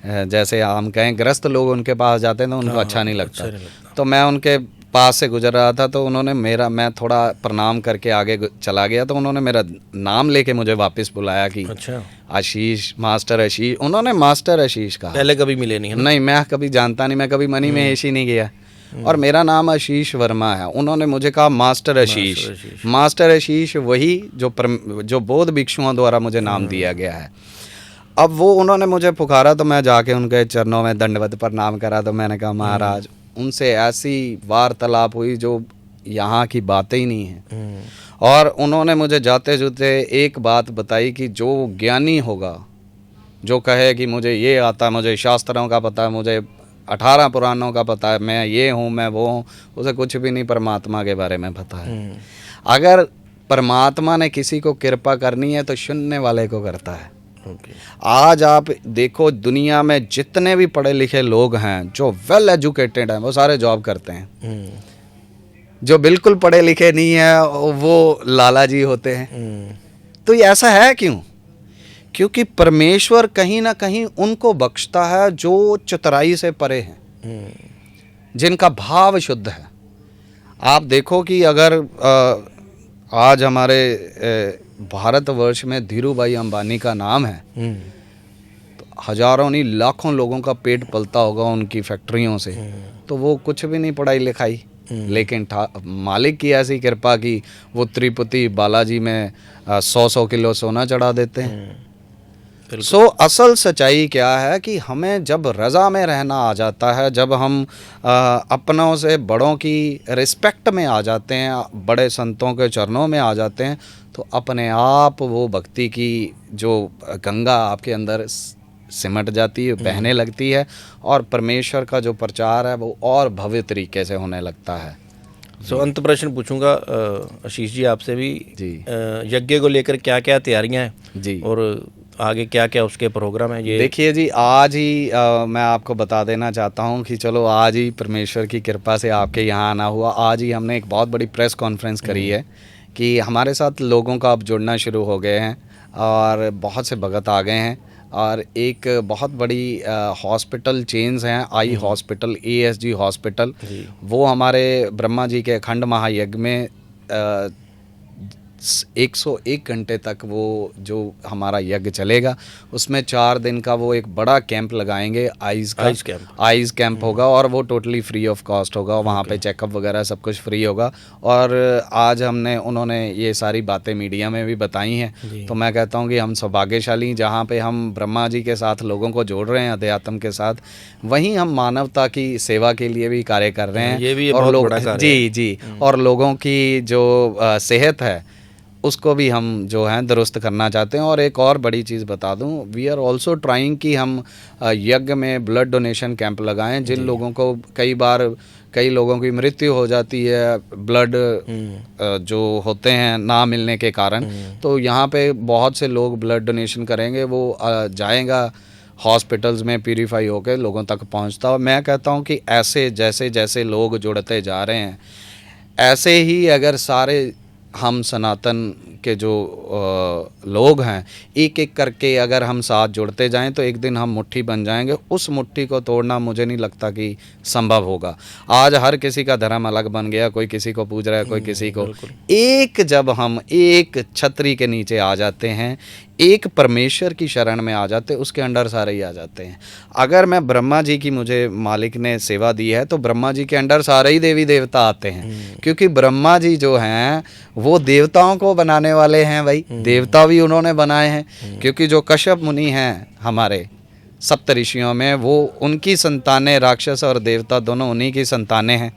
जैसे हम कहें ग्रस्त लोग उनके पास जाते हैं तो उनको अच्छा नहीं लगता। तो मैं उनके पास से गुजर रहा था, तो उन्होंने मैं थोड़ा प्रणाम करके आगे चला गया, तो उन्होंने मेरा नाम लेके मुझे वापस बुलाया कि अच्छा आशीष, मास्टर आशीष। उन्होंने मास्टर आशीष कहा। पहले कभी मिले नहीं? नहीं, मैं कभी जानता नहीं, मैं कभी मणि महेश ही नहीं गया, और मेरा नाम आशीष वर्मा है। उन्होंने मुझे कहा मास्टर आशीष। मास्टर आशीष वही जो बौद्ध भिक्षुओं द्वारा मुझे नाम दिया गया है। अब वो उन्होंने मुझे पुकारा तो मैं जाके उनके चरणों में दंडवत प्रणाम करा। तो मैंने कहा महाराज, उनसे ऐसी वार्तालाप हुई जो यहाँ की बातें ही नहीं है। और उन्होंने मुझे जाते जुते एक बात बताई कि जो ज्ञानी होगा, जो कहे कि मुझे ये आता है, मुझे शास्त्रों का पता है, मुझे 18 पुराणों का पता है, मैं ये हूँ, मैं वो हूँ, उसे कुछ भी नहीं परमात्मा के बारे में पता है। अगर परमात्मा ने किसी को कृपा करनी है तो शून्य वाले को करता है। आज आप देखो दुनिया में जितने भी पढ़े लिखे लोग हैं जो वेल एजुकेटेड हैं वो सारे जॉब करते हैं। जो बिल्कुल पढ़े लिखे नहीं है वो लाला जी होते हैं। तो ये ऐसा है क्यों? क्योंकि परमेश्वर कहीं ना कहीं उनको बख्शता है जो चतुराई से परे हैं, जिनका भाव शुद्ध है। आप देखो कि अगर आज हमारे भारतवर्ष में धीरूभाई अंबानी का नाम है तो हजारों नहीं लाखों लोगों का पेट पलता होगा उनकी फैक्ट्रियों से। तो वो कुछ भी नहीं पढ़ाई लिखाई, लेकिन मालिक की ऐसी कृपा की वो तिरुपति बालाजी में 100-100 किलो सोना चढ़ा देते हैं। असल सच्चाई क्या है कि हमें जब रज़ा में रहना आ जाता है, जब हम अपनों से बड़ों की रिस्पेक्ट में आ जाते हैं, बड़े संतों के चरणों में आ जाते हैं, तो अपने आप वो भक्ति की जो गंगा आपके अंदर सिमट जाती है, बहने लगती है, और परमेश्वर का जो प्रचार है वो और भव्य तरीके से होने लगता है। अंत प्रश्न पूछूंगा आशीष जी आपसे भी जी, यज्ञ को लेकर क्या क्या तैयारियां हैं जी और आगे क्या क्या उसके प्रोग्राम है? ये देखिए जी, आज ही मैं आपको बता देना चाहता हूं कि चलो आज ही परमेश्वर की कृपा से आपके यहाँ आना हुआ। आज ही हमने एक बहुत बड़ी प्रेस कॉन्फ्रेंस करी है कि हमारे साथ लोगों का अब जुड़ना शुरू हो गए हैं और बहुत से भगत आ गए हैं। और एक बहुत बड़ी हॉस्पिटल चेन्स हैं, आई हॉस्पिटल, ASG हॉस्पिटल, वो हमारे ब्रह्मा जी के अखंड महायज्ञ में 101 घंटे तक वो जो हमारा यज्ञ चलेगा उसमें 4 दिन का वो एक बड़ा कैंप लगाएंगे, आइज़ कैंप होगा, और वो टोटली फ्री ऑफ कॉस्ट होगा। वहाँ पे चेकअप वगैरह सब कुछ फ्री होगा। और आज उन्होंने ये सारी बातें मीडिया में भी बताई हैं। तो मैं कहता हूँ कि हम सौभाग्यशाली, जहाँ पे हम ब्रह्मा जी के साथ लोगों को जोड़ रहे हैं अध्यात्म के साथ, वहीं हम मानवता की सेवा के लिए भी कार्य कर रहे हैं। ये भी और बहुत बड़ा कार्य है। जी, और लोगों की जो सेहत है उसको भी हम जो है दुरुस्त करना चाहते हैं। और एक और बड़ी चीज़ बता दूं, वी आर ऑल्सो ट्राइंग कि हम यज्ञ में ब्लड डोनेशन कैंप लगाएं। जिन लोगों को कई लोगों की मृत्यु हो जाती है ब्लड जो होते हैं ना मिलने के कारण, तो यहाँ पे बहुत से लोग ब्लड डोनेशन करेंगे। वो जाएगा हॉस्पिटल्स में, प्यूरीफाई होकर लोगों तक पहुँचता। और मैं कहता हूँ कि ऐसे जैसे जैसे लोग जुड़ते जा रहे हैं, ऐसे ही अगर सारे हम सनातन के जो लोग हैं एक एक करके अगर हम साथ जुड़ते जाएं तो एक दिन हम मुट्ठी बन जाएंगे। उस मुट्ठी को तोड़ना मुझे नहीं लगता कि संभव होगा। आज हर किसी का धर्म अलग बन गया, कोई किसी को पूज रहा है, कोई किसी को। जब हम एक छतरी के नीचे आ जाते हैं, एक परमेश्वर की शरण में आ जाते हैं, उसके अंडर सारे ही आ जाते हैं। अगर मैं ब्रह्मा जी की मुझे मालिक ने सेवा दी है तो ब्रह्मा जी के अंडर सारे ही देवी देवता आते हैं, क्योंकि ब्रह्मा जी जो हैं वो देवताओं को बनाने वाले हैं भाई। देवता भी उन्होंने बनाए हैं, क्योंकि जो कश्यप मुनि हैं हमारे सप्त ऋषियों में, वो उनकी संतानें, राक्षस और देवता दोनों उन्हीं की संतानें हैं।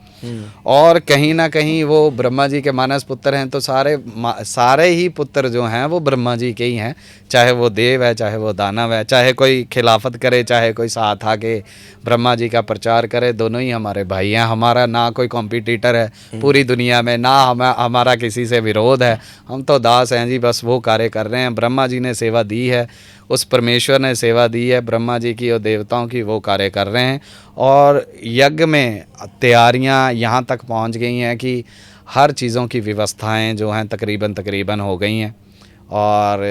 और कहीं ना कहीं वो ब्रह्मा जी के मानस पुत्र हैं। तो सारे ही पुत्र जो हैं वो ब्रह्मा जी के ही हैं, चाहे वो देव है, चाहे वो दानव है, चाहे कोई खिलाफत करे, चाहे कोई साथ आके ब्रह्मा जी का प्रचार करे, दोनों ही हमारे भाई हैं। हमारा ना कोई कॉम्पिटिटर है पूरी दुनिया में, ना हमारा किसी से विरोध है। हम तो दास हैं जी, बस वो कार्य कर रहे हैं। ब्रह्मा जी ने सेवा दी है, उस परमेश्वर ने सेवा दी है ब्रह्मा जी की और देवताओं की, वो कार्य कर रहे हैं। और यज्ञ में तैयारियां यहाँ तक पहुँच गई हैं कि हर चीज़ों की व्यवस्थाएं जो हैं तकरीबन हो गई हैं, और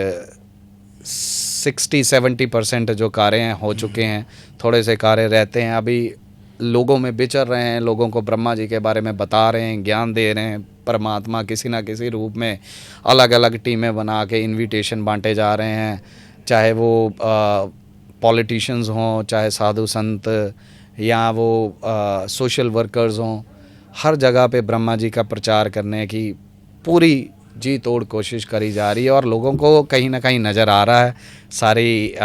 60-70% जो कार्य हैं हो चुके हैं। थोड़े से कार्य रहते हैं, अभी लोगों में विचर रहे हैं, लोगों को ब्रह्मा जी के बारे में बता रहे हैं, ज्ञान दे रहे हैं। परमात्मा किसी ना किसी रूप में अलग अलग टीमें बना के इन्विटेशन बांटे जा रहे हैं, चाहे वो पॉलिटिशियंस हों, चाहे साधु संत, या वो सोशल वर्कर्स हों। हर जगह पे ब्रह्मा जी का प्रचार करने की पूरी जी तोड़ कोशिश करी जा रही है, और लोगों को कहीं ना कहीं नज़र आ रहा है सारी।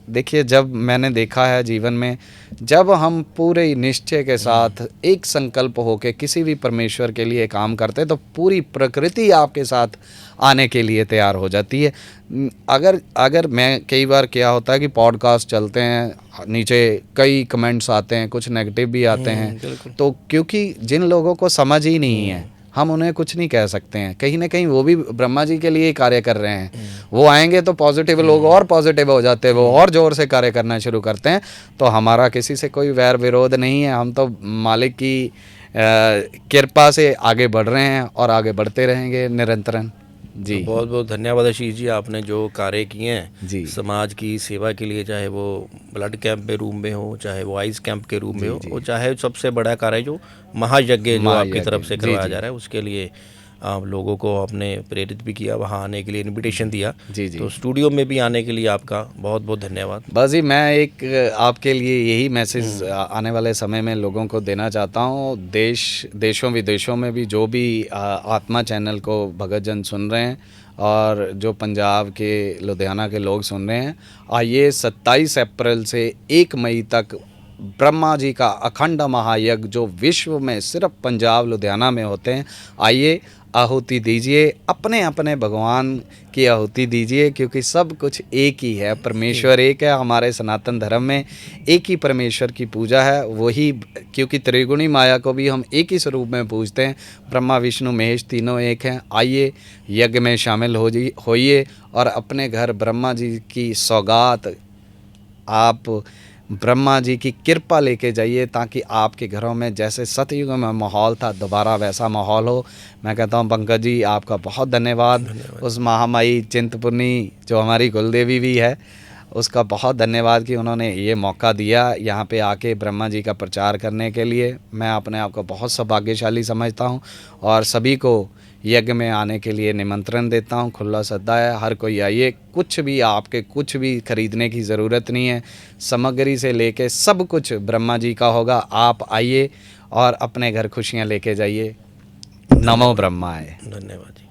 देखिए, जब मैंने देखा है जीवन में, जब हम पूरे निश्चय के साथ एक संकल्प होकर किसी भी परमेश्वर के लिए काम करते हैं तो पूरी प्रकृति आपके साथ आने के लिए तैयार हो जाती है। अगर मैं कई बार क्या होता है कि पॉडकास्ट चलते हैं, नीचे कई कमेंट्स आते हैं, कुछ नेगेटिव भी आते हैं, तो क्योंकि जिन लोगों को समझ ही नहीं है हम उन्हें कुछ नहीं कह सकते हैं। कहीं ना कहीं वो भी ब्रह्मा जी के लिए ही कार्य कर रहे हैं। वो आएंगे तो पॉजिटिव लोग और पॉजिटिव हो जाते हैं, वो और ज़ोर से कार्य करना शुरू करते हैं। तो हमारा किसी से कोई वैर विरोध नहीं है, हम तो मालिक की कृपा से आगे बढ़ रहे हैं और आगे बढ़ते रहेंगे निरंतरन। जी तो बहुत बहुत धन्यवाद आशीष जी, आपने जो कार्य किए हैं जी समाज की सेवा के लिए, चाहे वो ब्लड कैंप के रूप में हो, चाहे वो आइस कैंप के रूप में हो, और चाहे सबसे बड़ा कार्य जो महायज्ञ जो आपकी तरफ से करवाया जा रहा है, उसके लिए आप लोगों को आपने प्रेरित भी किया, वहाँ आने के लिए इनविटेशन दिया। जी जी तो स्टूडियो में भी आने के लिए आपका बहुत बहुत धन्यवाद। बस जी, मैं एक आपके लिए यही मैसेज आने वाले समय में लोगों को देना चाहता हूँ। देशों विदेशों में भी जो भी आत्मा चैनल को भगत जन सुन रहे हैं और जो पंजाब के लुधियाना के लोग सुन रहे हैं, आइए 27 अप्रैल से 1 मई तक ब्रह्मा जी का अखंड महायज्ञ जो विश्व में सिर्फ पंजाब लुधियाना में होते हैं, आइए आहुति दीजिए, अपने अपने भगवान की आहुति दीजिए, क्योंकि सब कुछ एक ही है, परमेश्वर एक है। हमारे सनातन धर्म में एक ही परमेश्वर की पूजा है, वही, क्योंकि त्रिगुणी माया को भी हम एक ही स्वरूप में पूजते हैं। ब्रह्मा विष्णु महेश तीनों एक हैं। आइए यज्ञ में शामिल होइए और अपने घर ब्रह्मा जी की सौगात, आप ब्रह्मा जी की कृपा लेके जाइए, ताकि आपके घरों में जैसे सतयुग में माहौल था दोबारा वैसा माहौल हो। मैं कहता हूँ पंकज जी, आपका बहुत धन्यवाद। उस महामाई चिंतपूर्णी जो हमारी कुलदेवी भी है, उसका बहुत धन्यवाद कि उन्होंने ये मौका दिया यहाँ पे आके ब्रह्मा जी का प्रचार करने के लिए। मैं अपने आप को बहुत सौभाग्यशाली समझता हूँ और सभी को यज्ञ में आने के लिए निमंत्रण देता हूँ। खुला सद्दा है, हर कोई आइए। कुछ भी खरीदने की ज़रूरत नहीं है, सामग्री से लेके सब कुछ ब्रह्मा जी का होगा। आप आइए और अपने घर खुशियाँ लेके जाइए। नमो ब्रह्माय। धन्यवाद जी।